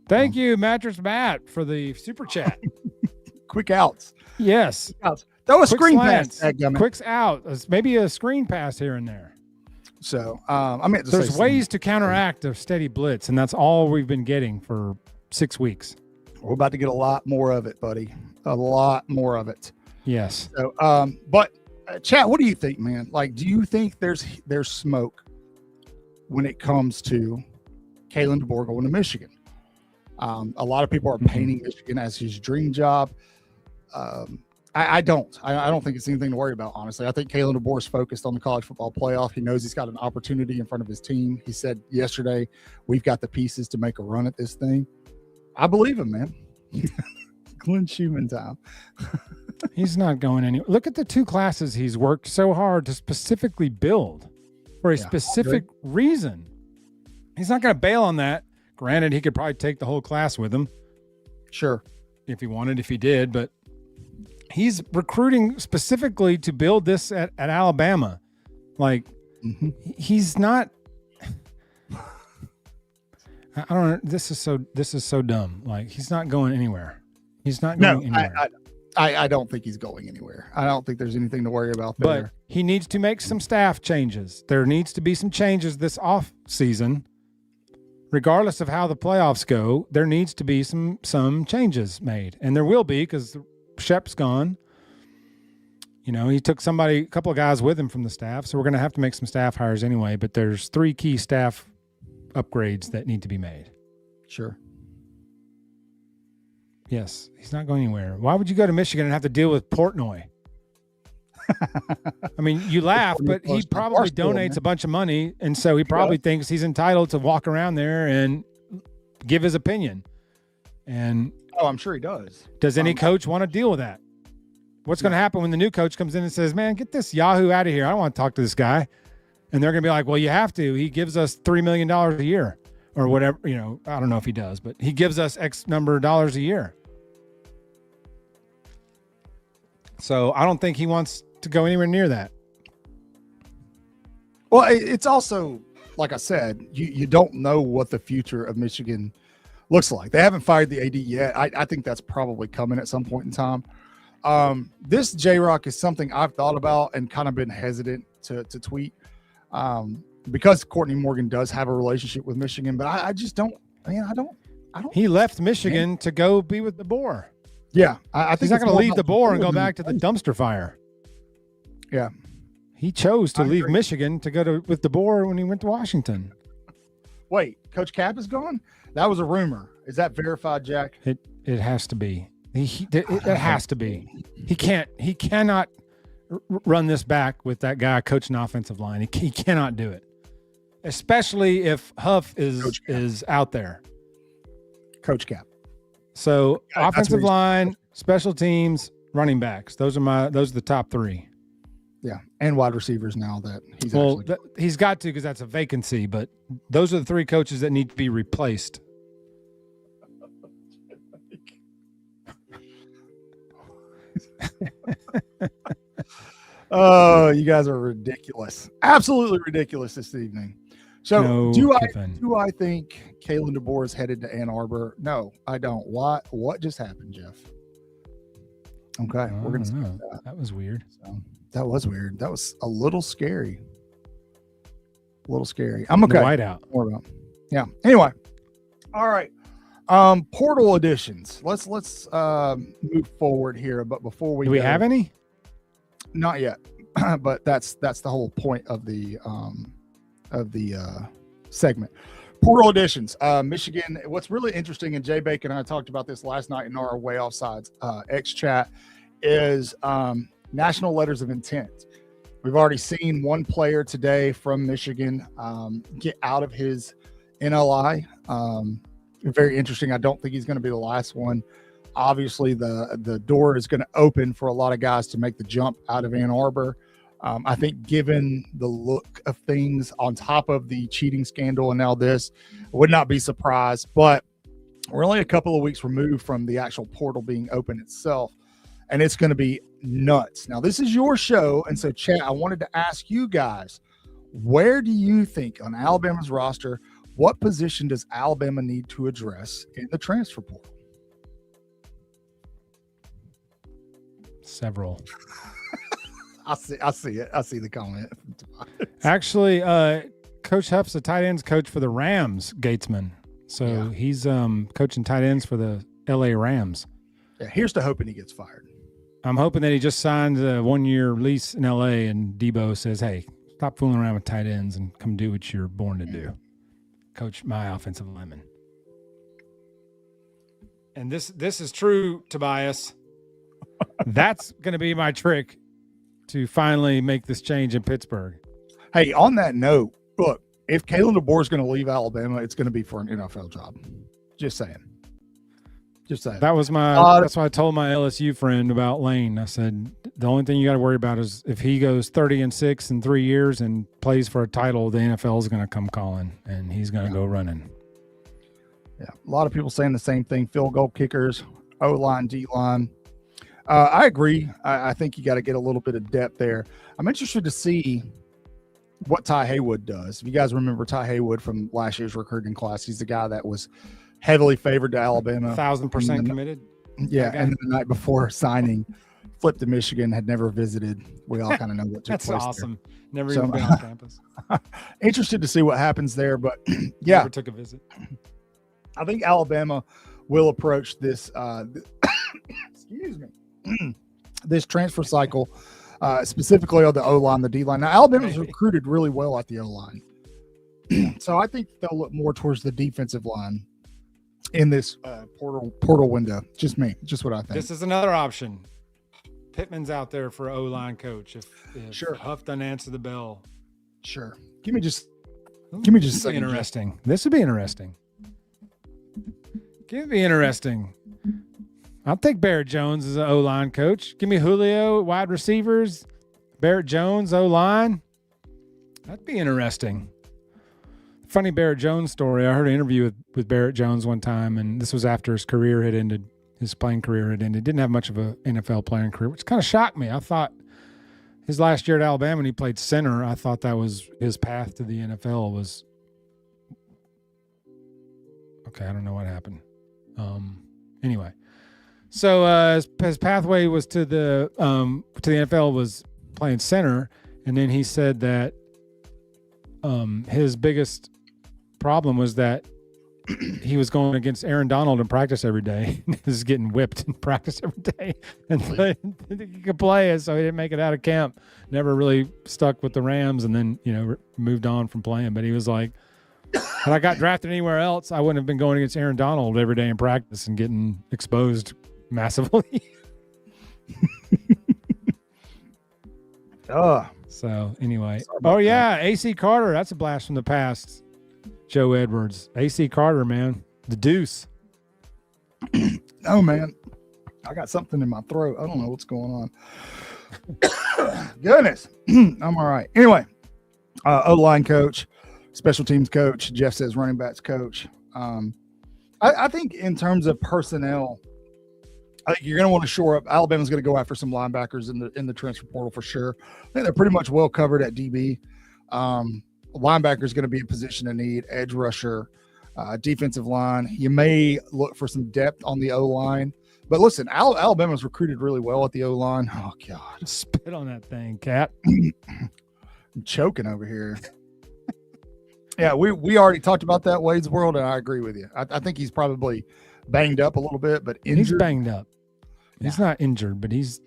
Thank you, Mattress Matt, for the super chat. Quick outs. Yes. Quick outs. Throw a screen slants. pass. Quicks out. Maybe a screen pass here and there. So, I mean, there's ways to counteract a steady blitz, and that's all we've been getting for 6 weeks. We're about to get a lot more of it, buddy. A lot more of it. Yes. So, but chat, what do you think, man? Like, do you think there's smoke when it comes to Kalen DeBoer going to Michigan? A lot of people are painting Michigan as his dream job. I don't. I don't think it's anything to worry about, honestly. I think Kalen DeBoer is focused on the college football playoff. He knows he's got an opportunity in front of his team. He said yesterday, we've got the pieces to make a run at this thing. I believe him, man. Glenn Schumann time. He's not going anywhere. Look at the 2 classes he's worked so hard to specifically build for a specific reason. He's not going to bail on that. Granted, he could probably take the whole class with him. Sure. If he wanted, if he did, but he's recruiting specifically to build this at Alabama. Like, he's not, I don't know. This is so dumb. Like, he's not going anywhere. He's not going anywhere. I don't think he's going anywhere. I don't think there's anything to worry about there. But he needs to make some staff changes. There needs to be some changes this off season. Regardless of how the playoffs go, there needs to be some changes made. And there will be, because Shep's gone. You know, he took a couple of guys with him from the staff. So we're going to have to make some staff hires anyway. But there's 3 key staff upgrades that need to be made. Sure. Yes, he's not going anywhere. Why would you go to Michigan and have to deal with Portnoy? I mean, you laugh, but he probably donates a bunch of money, and so he probably thinks he's entitled to walk around there and give his opinion. And I'm sure he does. Does any coach want to deal with that? What's going to happen when the new coach comes in and says, "Man, get this Yahoo out of here. I don't want to talk to this guy." And they're going to be like, "Well, you have to. He gives us $3 million a year or whatever." You know, I don't know if he does, but he gives us X number of dollars a year. So I don't think he wants to go anywhere near that. Well, it's also, like I said, you don't know what the future of Michigan looks like. They haven't fired the AD yet. I think that's probably coming at some point in time. This J-Rock is something I've thought about and kind of been hesitant to tweet because Courtney Morgan does have a relationship with Michigan, but I just don't, man, I don't. He left Michigan to go be with DeBoer. Yeah. I think he's not going to leave DeBoer and go back to the dumpster fire. Yeah. He chose to leave Michigan to go with DeBoer when he went to Washington. Wait, Coach Cap is gone? That was a rumor. Is that verified, Jack? It has to be. It has to be. He cannot run this back with that guy coaching offensive line. He cannot do it, especially if Huff is out there. Coach Cap. So offensive line, special teams, running backs. Those are the top three. Yeah, and wide receivers now that he's got to, because that's a vacancy. But those are the three coaches that need to be replaced. Oh, you guys are ridiculous! Absolutely ridiculous this evening. So, do I think Kalen DeBoer is headed to Ann Arbor? No, I don't. What just happened, Jeff? Okay, we're gonna skip that. That was weird. So, that was weird. That was a little scary. I'm okay. Whiteout. More about. Yeah. Anyway, all right. Portal additions. Let's move forward here. But before we do we have any? Not yet. But that's the whole point of the segment. Portal additions. Michigan. What's really interesting, and Jay Bacon and I talked about this last night in our Waaaay Offsides X chat, is national letters of intent. We've already seen one player today from Michigan get out of his NLI. Very interesting. I don't think he's going to be the last one. Obviously, the door is going to open for a lot of guys to make the jump out of Ann Arbor. I think given the look of things on top of the cheating scandal and now this, I would not be surprised. But we're only a couple of weeks removed from the actual portal being open itself, and it's going to be nuts. Now, this is your show, and so, chat, I wanted to ask you guys, where do you think on Alabama's roster, what position does Alabama need to address in the transfer portal? Several. I see it. I see the comment. Actually, Coach Huff's a tight ends coach for the Rams, Gatesman. So he's coaching tight ends for the LA Rams. Yeah, here's to hoping he gets fired. I'm hoping that he just signed a 1-year lease in LA and DeBoer says, "Hey, stop fooling around with tight ends and come do what you're born to do. Coach my offensive lineman." And this is true, Tobias. That's going to be my trick to finally make this change in Pittsburgh. Hey, on that note, look, if Kalen DeBoer is going to leave Alabama, it's going to be for an NFL job. Just saying. That was that's why I told my LSU friend about Lane. I said, the only thing you got to worry about is if he goes 30-6 in 3 years and plays for a title, the NFL is going to come calling and he's going to go running. Yeah. A lot of people saying the same thing. Field goal kickers, O-line, D-line. I agree. I think you got to get a little bit of depth there. I'm interested to see what Ty Haywood does. If you guys remember Ty Haywood from last year's recruiting class, he's the guy that was heavily favored to Alabama. 1,000% committed. Yeah, and then the night before signing, flipped to Michigan, had never visited. We all kind of know what took That's place awesome. there. Never even been on campus. Interested to see what happens there, but yeah. Never took a visit. I think Alabama will approach this excuse me. This transfer cycle, specifically on the O-line, the D-line. Now, Alabama's recruited really well at the O-line. So I think they'll look more towards the defensive line in this portal window. Just me. Just what I think. This is another option. Pittman's out there for O-line coach. If Sure. Huff doesn't answer the bell. Sure. Give me just a This would be second. interesting. This would be interesting. Give me interesting. I'll take Barrett Jones as an O-line coach. Give me Julio wide receivers, Barrett Jones O-line. That'd be interesting. Funny Barrett Jones story. I heard an interview with Barrett Jones one time, and this was after his career had ended. His playing career had ended. Didn't have much of an NFL playing career, which kind of shocked me. I thought his last year at Alabama when he played center, I thought that was his path to the NFL was okay. I don't know what happened. Anyway, so his pathway was to the NFL was playing center, and then he said that his biggest problem was that he was going against Aaron Donald in practice every day. He was getting whipped in practice every day, and so he didn't think he could play it, so he didn't make it out of camp. Never really stuck with the Rams, and then moved on from playing. But he was like, had I got drafted anywhere else, I wouldn't have been going against Aaron Donald every day in practice and getting exposed massively. So anyway, AC Carter, that's a blast from the past. Joe Edwards, AC Carter, man, the deuce. Oh man, I got something in my throat. I don't know what's going on. Goodness, I'm all right. Anyway, O-line coach, special teams coach. Jeff says running backs coach. I think in terms of personnel, you're going to want to shore up. Alabama's going to go after some linebackers in the transfer portal for sure. I think they're pretty much well covered at DB. Linebacker is going to be a position of need. Edge rusher, defensive line. You may look for some depth on the O-line. But listen, Alabama's recruited really well at the O-line. Oh, God. Spit on that thing, Cat. I'm choking over here. Yeah, we already talked about that, Wade's World, and I agree with you. I think he's probably banged up a little bit, but injured. He's banged up. He's not injured, but he's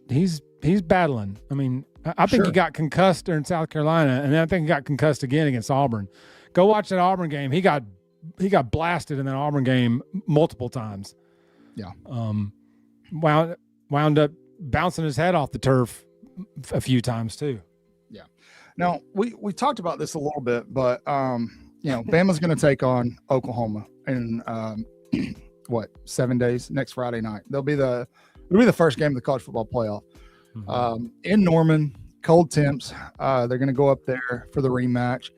battling. I mean, I think he got concussed during South Carolina, and then I think he got concussed again against Auburn. Go watch that Auburn game. He got blasted in that Auburn game multiple times. Yeah. Wound up bouncing his head off the turf a few times too. Yeah. Now we talked about this a little bit, but Bama's going to take on Oklahoma in 7 days, next Friday night. It'll be the first game of the college football playoff. In Norman, cold temps. They're going to go up there for the rematch.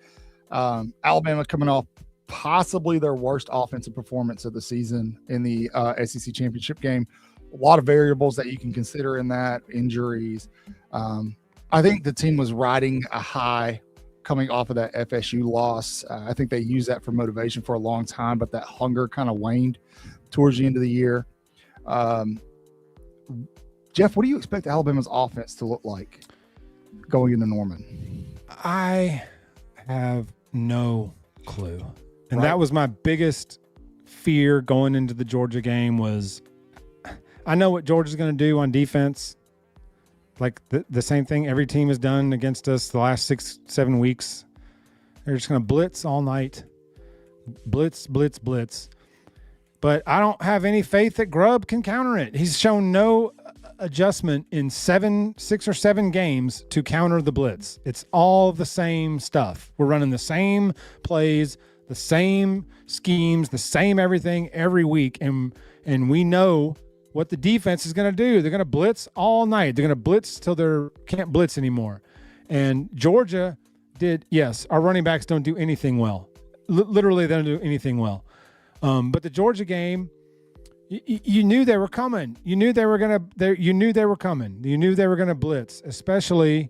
Alabama coming off possibly their worst offensive performance of the season in the SEC championship game. A lot of variables that you can consider in that, injuries. I think the team was riding a high coming off of that FSU loss. I think they used that for motivation for a long time, but that hunger kind of waned towards the end of the year. Jeff, what do you expect Alabama's offense to look like going into Norman? I have no clue. And that was my biggest fear going into the Georgia game was I know what Georgia's going to do on defense. Like the same thing every team has done against us the last 6-7 weeks. They're just going to blitz all night. Blitz, blitz, blitz. But I don't have any faith that Grubb can counter it. He's shown no adjustment in 6 or 7 games to counter the blitz. It's all the same stuff. We're running the same plays, the same schemes, the same everything every week. And we know what the defense is going to do. They're going to blitz all night. They're going to blitz till they can't blitz anymore. And Georgia did, yes, our running backs don't do anything well. Literally, they don't do anything well. But the Georgia game, you knew they were coming. You knew they were going to. You knew they were coming. You knew they were going to blitz, especially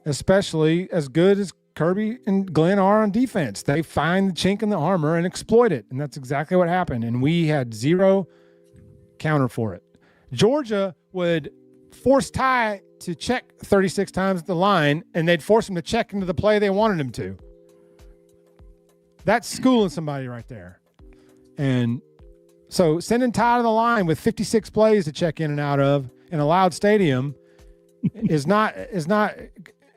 as good as Kirby and Glenn are on defense. They find the chink in the armor and exploit it, and that's exactly what happened. And we had zero counter for it. Georgia would force Ty to check 36 times at the line, and they'd force him to check into the play they wanted him to. That's schooling somebody right there. And so sending Ty to the line with 56 plays to check in and out of in a loud stadium is not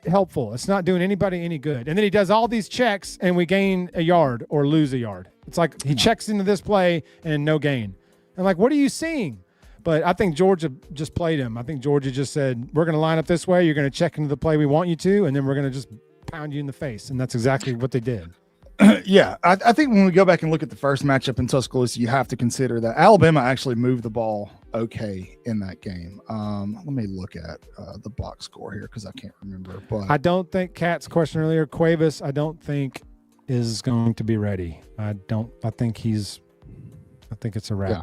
helpful. It's not doing anybody any good. And then he does all these checks and we gain a yard or lose a yard. It's like he checks into this play and no gain. I'm like, what are you seeing? But I think Georgia just played him. I think Georgia just said, we're going to line up this way. You're going to check into the play we want you to, and then we're going to just pound you in the face. And that's exactly what they did. Yeah, I think when we go back and look at the first matchup in Tuscaloosa, you have to consider that Alabama actually moved the ball okay in that game. Let me look at the box score here because I can't remember. But I don't think Kat's question earlier, Cuevas, I don't think is going to be ready. I think it's a wrap. Yeah.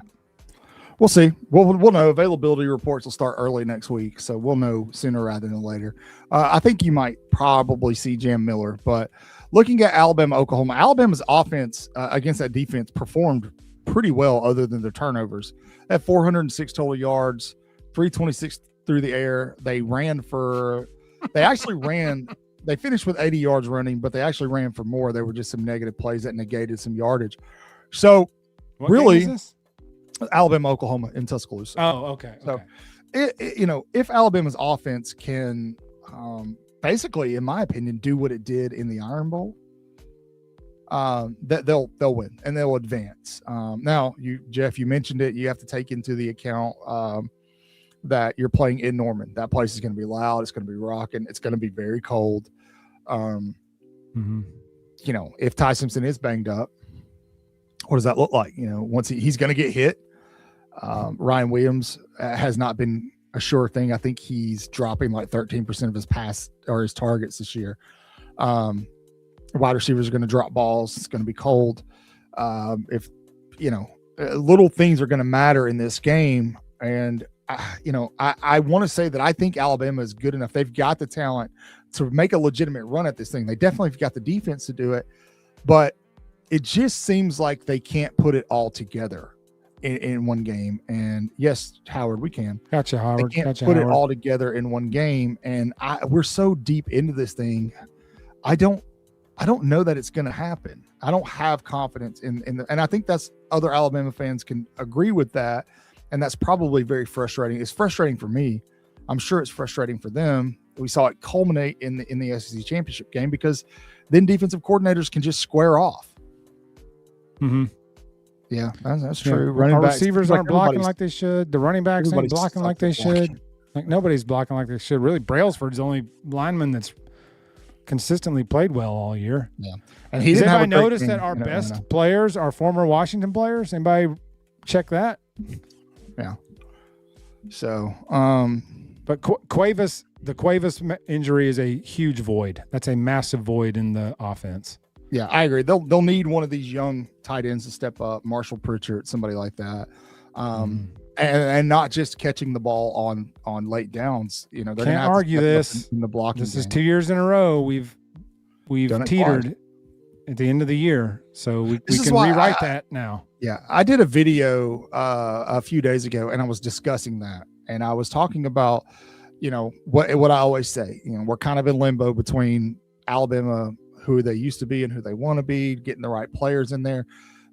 We'll see. We'll know. Availability reports will start early next week, so we'll know sooner rather than later. I think you might probably see Jam Miller, but looking at Alabama, Alabama's offense against that defense performed pretty well other than their turnovers. They had 406 total yards, 326 through the air. They finished with 80 yards running, but they actually ran for more. There were just some negative plays that negated some yardage. So What really, game is this? Alabama, Oklahoma in Tuscaloosa. Oh, okay. So, if Alabama's offense can, basically, in my opinion, do what it did in the Iron Bowl, that they'll win and they'll advance. Now, Jeff, you mentioned it. You have to take into the account that you're playing in Norman. That place is going to be loud. It's going to be rocking. It's going to be very cold. If Ty Simpson is banged up, what does that look like? Once he's going to get hit. Ryan Williams has not been a sure thing. I think he's dropping like 13% of his pass or his targets this year. Wide receivers are going to drop balls. It's going to be cold. Little things are going to matter in this game. And, I want to say that I think Alabama is good enough. They've got the talent to make a legitimate run at this thing. They definitely have got the defense to do it, but it just seems like they can't put it all together in one game. And yes, Howard, we can. Gotcha, Howard. They can't put it all together in one game. And we're so deep into this thing. I don't know that it's going to happen. I don't have confidence and I think that's other Alabama fans can agree with that. And that's probably very frustrating. It's frustrating for me. I'm sure it's frustrating for them. We saw it culminate in the SEC championship game because then defensive coordinators can just square off. Mm-hmm. Yeah, that's true. Yeah. Running Our backs, receivers aren't blocking like they should. The running backs ain't blocking like they should. Like nobody's blocking like they should. Really, Brailsford's the only lineman that's consistently played well all year. Yeah, and he's. Did anybody notice that our best players are former Washington players? Anybody check that? Yeah. So, but Cuevas, the Cuevas injury is a huge void. That's a massive void in the offense. Yeah, I agree. They'll need one of these young tight ends to step up, Marshall Pritchard, somebody like that, and not just catching the ball on late downs. They're can't gonna have argue to this. in the blocking. This is game. 2 years in a row we've teetered at the end of the year, so we can rewrite that now. Yeah, I did a video a few days ago, and I was discussing that, and I was talking about what I always say. We're kind of in limbo between Alabama, who they used to be and who they want to be, getting the right players in there.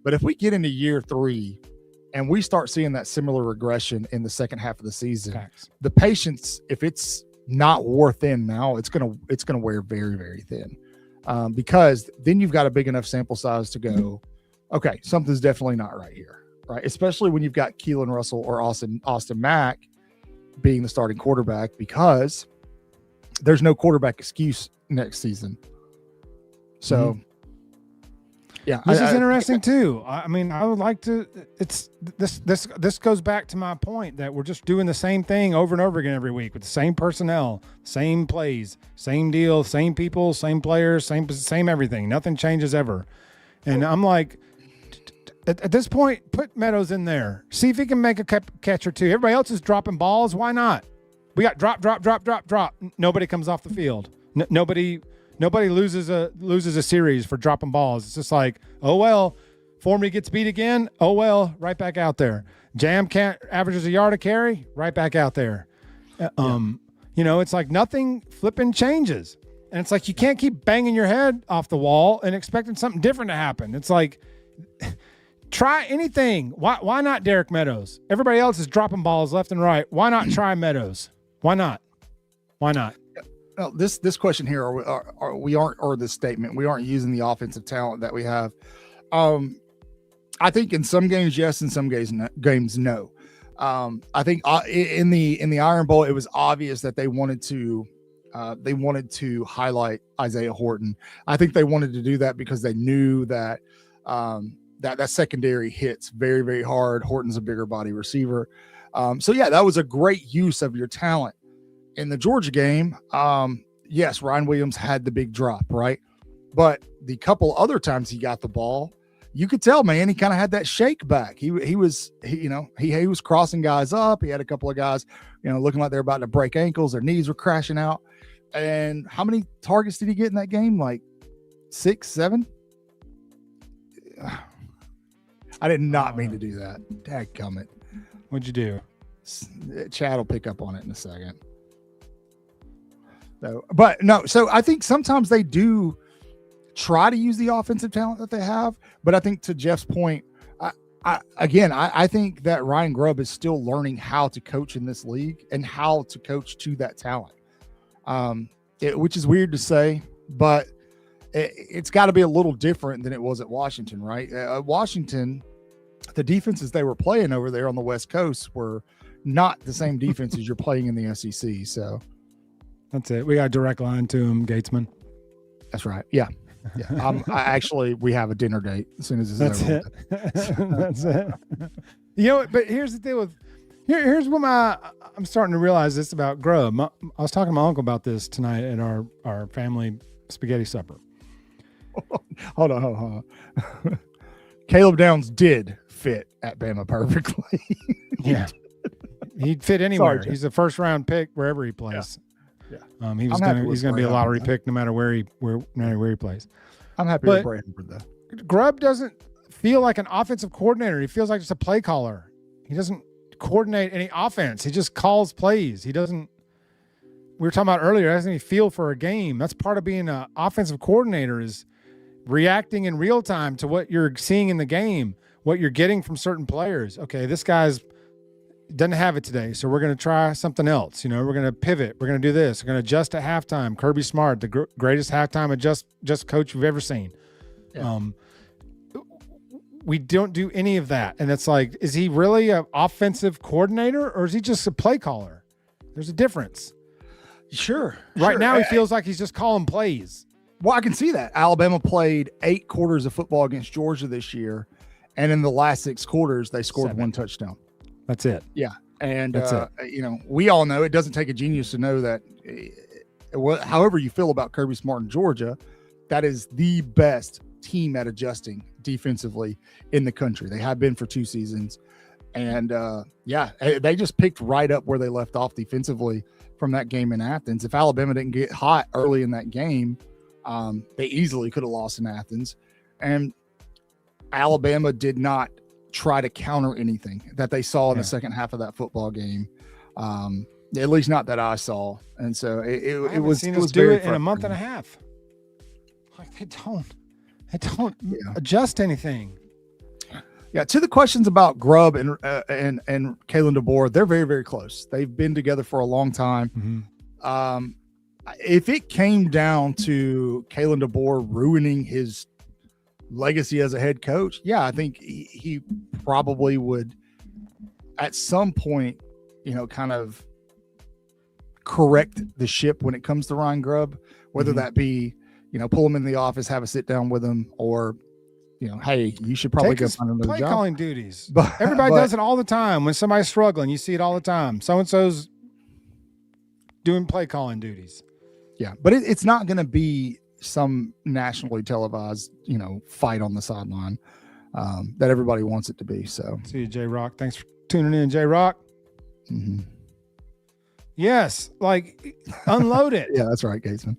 But if we get into year 3 and we start seeing that similar regression in the second half of the season, the patience, if it's not wore thin now, it's gonna wear very, very thin, because then you've got a big enough sample size to go, okay, something's definitely not right here, right? Especially when you've got Keelan Russell or Austin Mack being the starting quarterback, because there's no quarterback excuse next season. So, yeah, this is interesting too. I mean, I would like to. It's this goes back to my point that we're just doing the same thing over and over again every week with the same personnel, same plays, same deal, same people, same players, same everything. Nothing changes ever. And I'm like, at this point, put Meadows in there. See if he can make a catch or two. Everybody else is dropping balls. Why not? We got drop. Nobody comes off the field. Nobody loses a series for dropping balls. It's just like, oh, well, Formy gets beat again. Oh, well, right back out there. Jam can't averages a yard a carry. Right back out there. It's like nothing flipping changes. And it's like you can't keep banging your head off the wall and expecting something different to happen. It's like try anything. Why not Derek Meadows? Everybody else is dropping balls left and right. Why not try Meadows? Why not? Well, this question here, or this statement, we aren't using the offensive talent that we have. I think in some games, yes, in some games, no. I think in the Iron Bowl, it was obvious that they wanted to highlight Isaiah Horton. I think they wanted to do that because they knew that that secondary hits very, very hard. Horton's a bigger body receiver. So yeah, that was a great use of your talent. In the Georgia game, yes, Ryan Williams had the big drop, right? But the couple other times he got the ball, you could tell, man, he kind of had that shake back. He was crossing guys up. He had a couple of guys, looking like they're about to break ankles. Their knees were crashing out. And how many targets did he get in that game? Like 6, 7? I did not mean to do that. Dadgummit. What'd you do? Chad will pick up on it in a second. So I think sometimes they do try to use the offensive talent that they have, but I think to Jeff's point, I think that Ryan Grubb is still learning how to coach in this league and how to coach to that talent, which is weird to say, but it's got to be a little different than it was at Washington, right? Washington, the defenses they were playing over there on the West Coast were not the same defenses you're playing in the SEC. So that's it. We got a direct line to him, Gatesman. That's right. Yeah. We have a dinner date as soon as it's over. That's it. But here's the deal with here's what I'm starting to realize this about Grubb. I was talking to my uncle about this tonight at our family spaghetti supper. Hold on. Caleb Downs did fit at Bama perfectly. Yeah. He'd fit anywhere. Sorry, he's a first round pick wherever he plays. Yeah. He's gonna be a lottery pick no matter where he plays. I'm happy with Brandenburg though. Grubb doesn't feel like an offensive coordinator. He feels like just a play caller. He doesn't coordinate any offense. He just calls plays. He doesn't. We were talking about earlier. He doesn't even feel for a game. That's part of being an offensive coordinator is reacting in real time to what you're seeing in the game, what you're getting from certain players. Okay, this guy's doesn't have it today, so we're going to try something else. We're going to pivot. We're going to do this. We're going to adjust at halftime. Kirby Smart, the greatest halftime adjust coach we've ever seen. Yeah. We don't do any of that, and it's like, is he really an offensive coordinator or is he just a play caller? There's a difference. Sure. Right now, he feels like he's just calling plays. Well, I can see that. Alabama played 8 quarters of football against Georgia this year, and in the last 6 quarters, they scored 1 touchdown. That's it. Yeah. And, we all know it doesn't take a genius to know that however you feel about Kirby Smart in Georgia, that is the best team at adjusting defensively in the country. They have been for 2 seasons. And, they just picked right up where they left off defensively from that game in Athens. If Alabama didn't get hot early in that game, they easily could have lost in Athens. And Alabama did not try to counter anything that they saw in the second half of that football game. At least not that I saw. And so it was do it in a month and a half. Like they don't adjust anything. Yeah. To the questions about Grubb and Kalen DeBoer, they're very, very close. They've been together for a long time. Mm-hmm. If it came down to Kalen DeBoer ruining his legacy as a head coach, I think he probably would at some point, kind of correct the ship when it comes to Ryan Grubb, whether that be, pull him in the office, have a sit down with him, or, hey, you should probably go find another job. Play calling duties. Everybody does it all the time. When somebody's struggling, you see it all the time. So-and-so's doing play calling duties. Yeah. But it's not going to be some nationally televised, fight on the sideline that everybody wants it to be. So see you, J Rock. Thanks for tuning in, J Rock. Mm-hmm. Yes, like unload it. Yeah, that's right, Gatesman.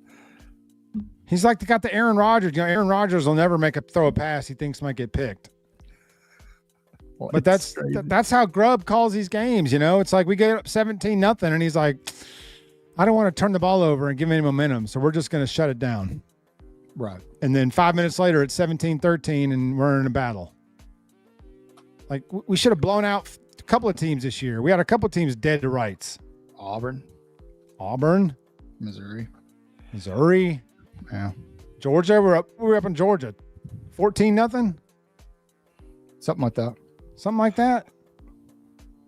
He's like got the Aaron Rodgers. Aaron Rodgers will never throw a pass he thinks might get picked. Well, but that's how Grubb calls these games. It's like we get up 17-0, and he's like, I don't want to turn the ball over and give him any momentum, so we're just going to shut it down. Right. And then 5 minutes later, it's 17-13, and we're in a battle. Like, we should have blown out a couple of teams this year. We had a couple of teams dead to rights. Auburn. Missouri. Yeah. Georgia, we were up in Georgia. 14-0. Something like that. Something like that.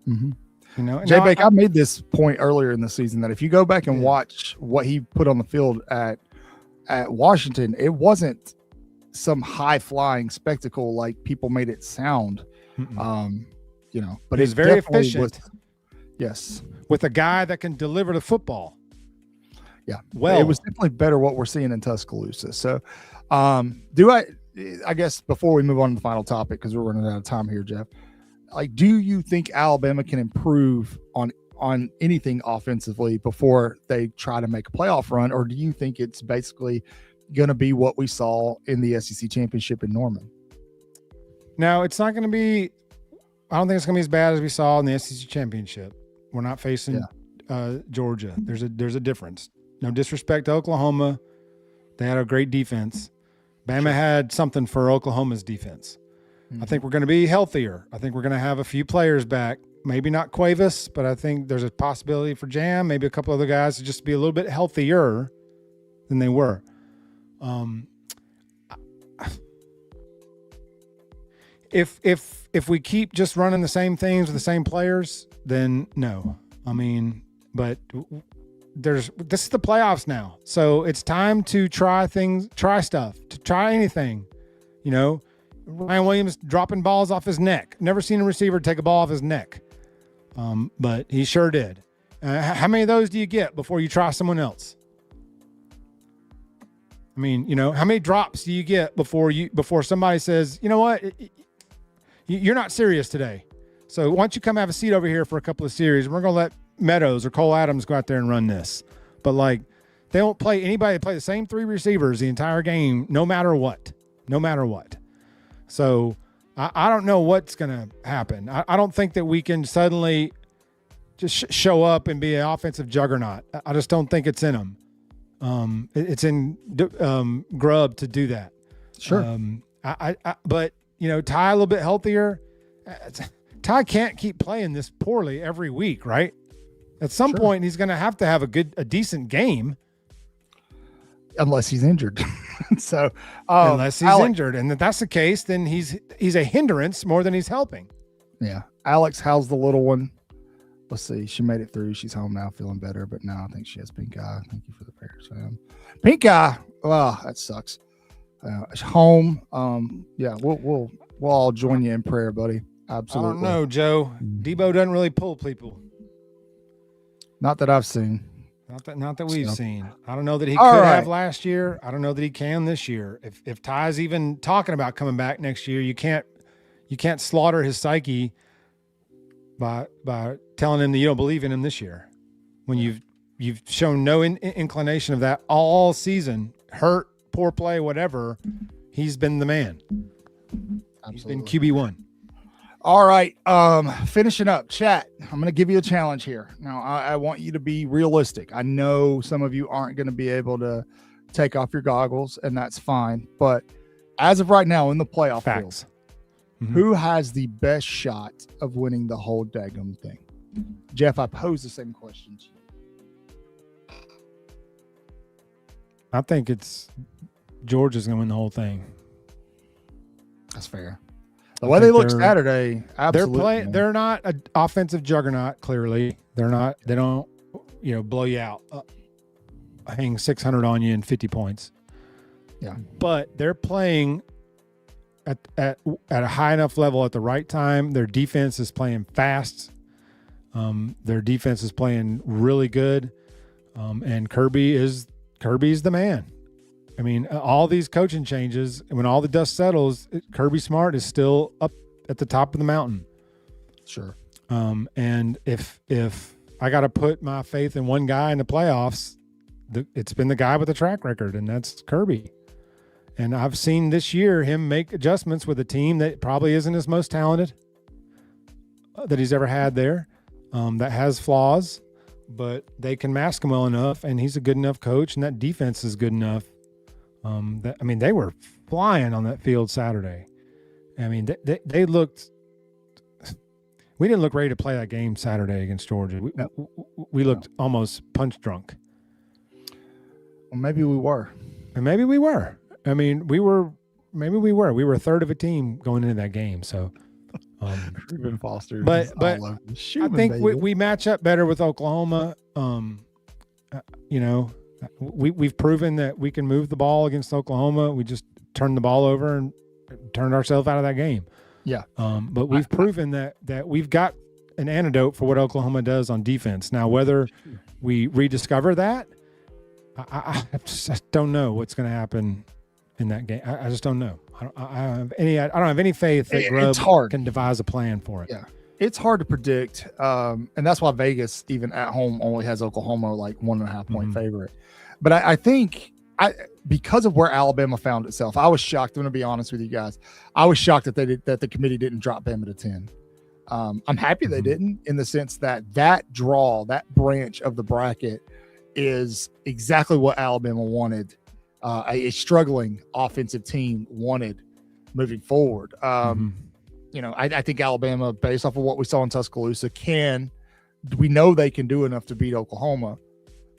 Mm-hmm. You know, Jay Bake, I made this point earlier in the season that if you go back and watch what he put on the field at Washington, it wasn't some high flying spectacle like people made it sound. You know, but he's very efficient. Yes, with a guy that can deliver the football. Yeah, well, it was definitely better what we're seeing in Tuscaloosa. So, I guess before we move on to the final topic, because we're running out of time here, Jeff, like, do you think Alabama can improve on anything offensively before they try to make a playoff run, or do you think it's basically going to be what we saw in the SEC championship in Norman? No, it's not going to be. I don't think it's going to be as bad as we saw in the SEC championship. We're not facing Georgia. There's a difference. No disrespect to Oklahoma. They had a great defense. Bama had something for Oklahoma's defense. I think we're going to be healthier. I think we're going to have a few players back. Maybe not Cuevas, but I think there's a possibility for Jam, maybe a couple other guys to just be a little bit healthier than they were. If we keep just running the same things with the same players, then no. I mean, but this is the playoffs now. So it's time to try stuff, to try anything. You know, Ryan Williams dropping balls off his neck. Never seen a receiver take a ball off his neck. But he sure did. How many of those do you get before you try someone else? I mean, you know, how many drops do you get before somebody says, you know what, you're not serious today. So why don't you come have a seat over here for a couple of series? We're going to let Meadows or Cole Adams go out there and run this. But like, they won't play anybody. They play the same three receivers the entire game, no matter what. So I don't know what's going to happen. I don't think that we can suddenly just show up and be an offensive juggernaut. I just don't think it's in them. It's in Grubb to do that. Sure. But, you know, Ty a little bit healthier. Ty can't keep playing this poorly every week, right? At some point, he's going to have a decent game. Unless he's injured. So unless he's injured. And if that's the case, then he's a hindrance more than he's helping. Yeah. Alex, how's the little one? Let's see. She made it through. She's home now, feeling better. But now I think she has pink eye. Thank you for the prayers, fam. Pink eye. Well, that sucks. Home. Yeah, we'll all join you in prayer, buddy. Absolutely. I don't know, Joe. DeBoer doesn't really pull people. Not that I've seen. Not that we've seen. I don't know that he could have last year. I don't know that he can this year. If Ty's even talking about coming back next year, you can't slaughter his psyche by telling him that you don't believe in him this year, when you've shown no inclination of that all season. Hurt, poor play, whatever. He's been the man. Absolutely. He's been QB1. All right. Finishing up, chat. I'm going to give you a challenge here. Now, I want you to be realistic. I know some of you aren't going to be able to take off your goggles, and that's fine. But as of right now in the playoff field, who has the best shot of winning the whole daggum thing? Jeff, I pose the same question to you. I think it's Georgia's going to win the whole thing. That's fair. The way they look Saturday, absolutely. They're not an offensive juggernaut. Clearly, they're not. They don't, blow you out, hang 600 on you and 50 points. Yeah, but they're playing at a high enough level at the right time. Their defense is playing fast. Their defense is playing really good, and Kirby's the man. I mean, all these coaching changes, when all the dust settles, Kirby Smart is still up at the top of the mountain. Sure. And if I got to put my faith in one guy in the playoffs, it's been the guy with the track record, and that's Kirby. And I've seen this year him make adjustments with a team that probably isn't his most talented that he's ever had there, that has flaws, but they can mask him well enough, and he's a good enough coach, and that defense is good enough. They were flying on that field Saturday. I mean, they looked. We didn't look ready to play that game Saturday against Georgia. We looked almost punch drunk. Well, maybe we were. And maybe we were. I mean, we were maybe we were a third of a team going into that game. So, Reuben Foster. but I think we we match up better with Oklahoma. We've proven that we can move the ball against Oklahoma. We just turned the ball over and turned ourselves out of that game. Yeah. But we've proven that we've got an antidote for what Oklahoma does on defense. Now, whether we rediscover that, I just don't know what's going to happen in that game. I just don't know. I don't have any faith that Grubb can devise a plan for it. Yeah. It's hard to predict. And that's why Vegas, even at home, only has Oklahoma like 1.5 point favorite. But I think because of where Alabama found itself, I was shocked. I'm going to be honest with you guys. I was shocked that the committee didn't drop Bama to 10. I'm happy they didn't, in the sense that draw, that branch of the bracket is exactly what Alabama wanted. A struggling offensive team wanted moving forward. I think Alabama, based off of what we saw in Tuscaloosa, we know they can do enough to beat Oklahoma.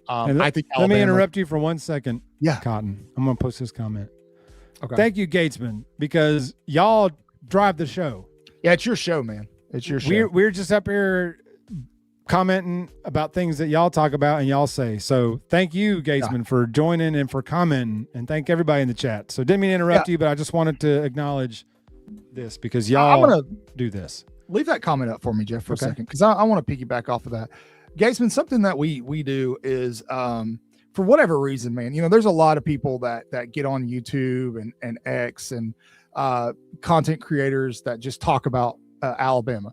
I think Alabama, let me interrupt you for 1 second. Yeah. Cotton. I'm going to post this comment. Okay. Thank you, Gatesman, because y'all drive the show. Yeah, it's your show, man. It's your show. We're just up here commenting about things that y'all talk about and y'all say. So thank you, Gatesman, for joining and for commenting, and thank everybody in the chat. So didn't mean to interrupt you, but I just wanted to acknowledge this because y'all I'm gonna do this. Leave that comment up for me, Jeff, for a second, because I want to piggyback off of that. Gatesman, something that we do is for whatever reason, man, there's a lot of people that get on YouTube and X and content creators that just talk about Alabama.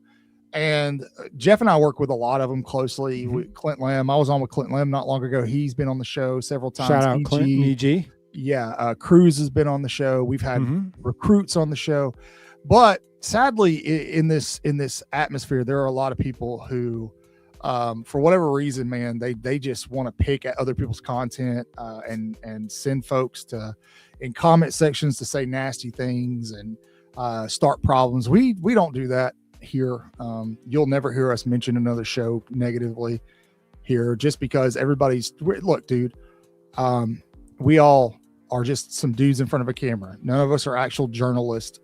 And Jeff and I work with a lot of them closely. With Clint Lamb, I was on with Clint Lamb not long ago. He's been on the show several times. Shout out Clint and EG. Yeah, Cruz has been on the show. We've had recruits on the show, but sadly, in this atmosphere, there are a lot of people who, for whatever reason, man, they just want to pick at other people's content and send folks in comment sections to say nasty things and start problems. We don't do that here. You'll never hear us mention another show negatively here, just because look, dude, we all are just some dudes in front of a camera. None of us are actual journalists.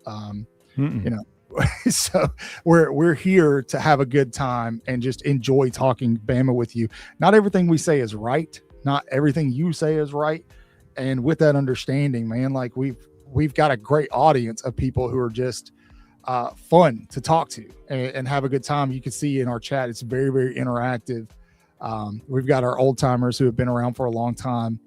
So we're here to have a good time and just enjoy talking Bama with you. Not everything we say is right. Not everything you say is right. And with that understanding, man, like we've got a great audience of people who are just fun to talk to and have a good time. You can see in our chat, it's very, very interactive. We've got our old timers who have been around for a long time.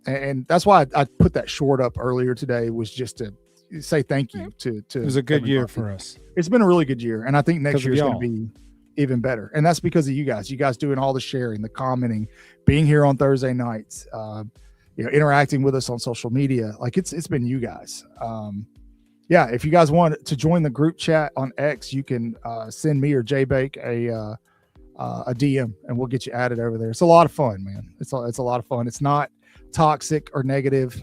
And that's why I put that short up earlier today, was just to say thank you to it was a good everybody. year for us. It's been a really good year. And I think next year is going to y'all. be even better. And that's because of you guys doing all the sharing, the commenting, being here on Thursday nights, interacting with us on social media. Like it's been you guys. If you guys want to join the group chat on X, you can send me or JBake a DM and we'll get you added over there. It's a lot of fun, man. It's a lot of fun. It's not toxic or negative.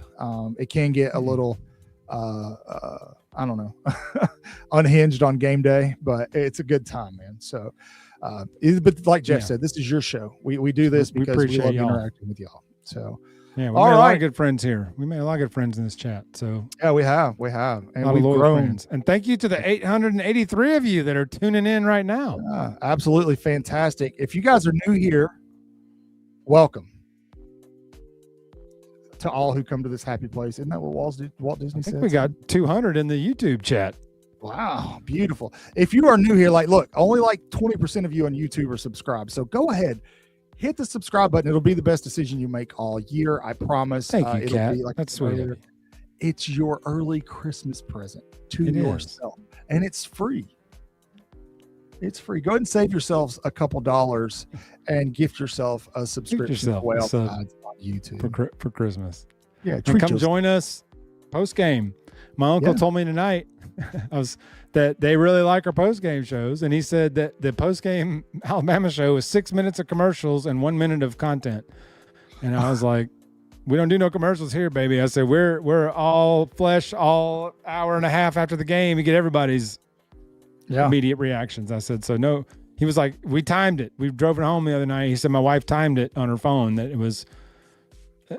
It can get a little I don't know, unhinged on game day, but it's a good time, man. So, but like Jeff said, this is your show. We do this because we love interacting with y'all. So, yeah, we made a lot of good friends here. We made a lot of good friends in this chat. So, yeah, we have, and we've grown. Friends. And thank you to the 883 of you that are tuning in right now. Absolutely fantastic. If you guys are new here, welcome to all who come to this happy place. Isn't that what Walt Disney said? We got 200 in the YouTube chat. Wow, beautiful. If you are new here, look, only 20% of you on YouTube are subscribed. So go ahead, hit the subscribe button. It'll be the best decision you make all year. I promise. Thank you, it'll Kat. be like that's sweet. It's your early Christmas present to yourself, and it's free. It's free. Go ahead and save yourselves a couple dollars and gift yourself a subscription to Waaaay Offsides on YouTube for Christmas. Yeah, come join us post game. My uncle told me tonight that they really like our post game shows, and he said that the post game Alabama show is 6 minutes of commercials and 1 minute of content. And I was like, we don't do no commercials here, baby. I said we're all flesh, all hour and a half after the game. You get everybody's immediate reactions. I said, so no. He was like, we timed it. We drove it home the other night. He said my wife timed it on her phone that it was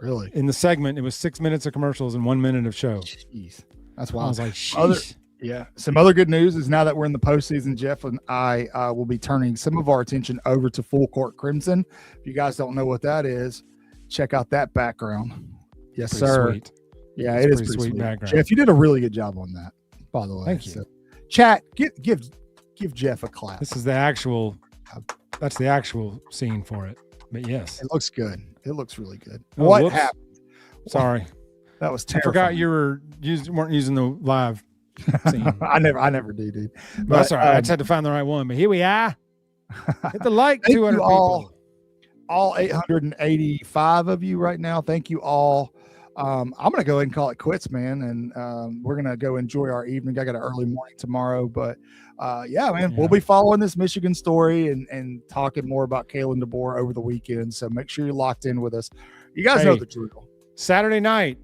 Really? In the segment, it was 6 minutes of commercials and 1 minute of show. Jeez, that's I wild. was like, sheesh. Yeah. Some other good news is now that we're in the postseason, Jeff and I will be turning some of our attention over to Full Court Crimson. If you guys don't know what that is, check out that background. Yes, Pretty sir. Sweet. Yeah, It's it is pretty pretty sweet background. Jeff, you did a really good job on that, by the way. Thank you. So, chat, give Jeff a clap. This is the actual. That's the actual scene for it. But yes, It looks good. It looks really good. Oh, What whoops. happened? Sorry, That was I terrible. forgot you weren't using the live scene. I never do, dude. But that's all right. I just had to find the right one. But here we are. Hit the like. Thank 200 you people. all 885 of you right now. Thank you all. I'm gonna go ahead and call it quits, man, and we're gonna go enjoy our evening. I got an early morning tomorrow, but yeah, man, we'll be following this Michigan story and talking more about Kalen DeBoer over the weekend. So make sure you're locked in with us. You guys know the drill. Saturday night,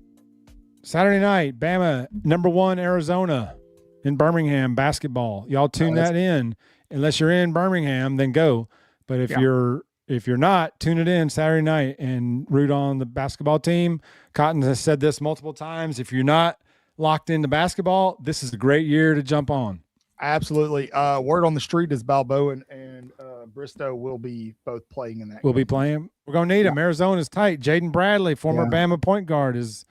Bama #1 Arizona in Birmingham basketball. Y'all tune that in. Unless you're in Birmingham, then go. But if you're not, tune it in Saturday night and root on the basketball team. Cotton has said this multiple times. If you're not locked into basketball, this is a great year to jump on. Absolutely. Word on the street is Balboa and Bristow will be both playing in that. We'll be playing. We're gonna need him. Arizona's tight. Jaden Bradley, former Bama point guard, is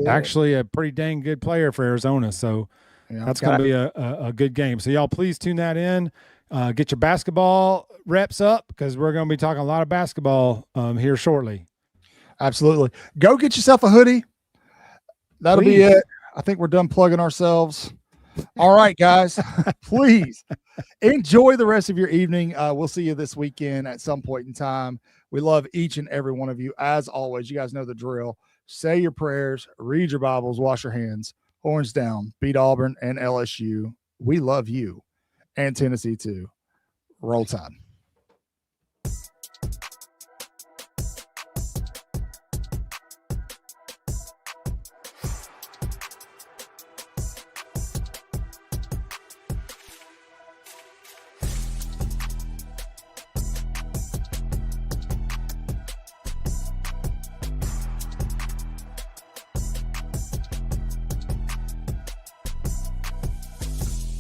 actually a pretty dang good player for Arizona. So that's gonna be a good game. So y'all please tune that in. Get your basketball reps up because we're gonna be talking a lot of basketball here shortly. Absolutely. Go get yourself a hoodie. That'll be it. I think we're done plugging ourselves. All right, guys, please enjoy the rest of your evening. We'll see you this weekend at some point in time. We love each and every one of you. As always, you guys know the drill. Say your prayers, read your Bibles, wash your hands, horns down, beat Auburn and LSU. We love you and Tennessee too. Roll Tide.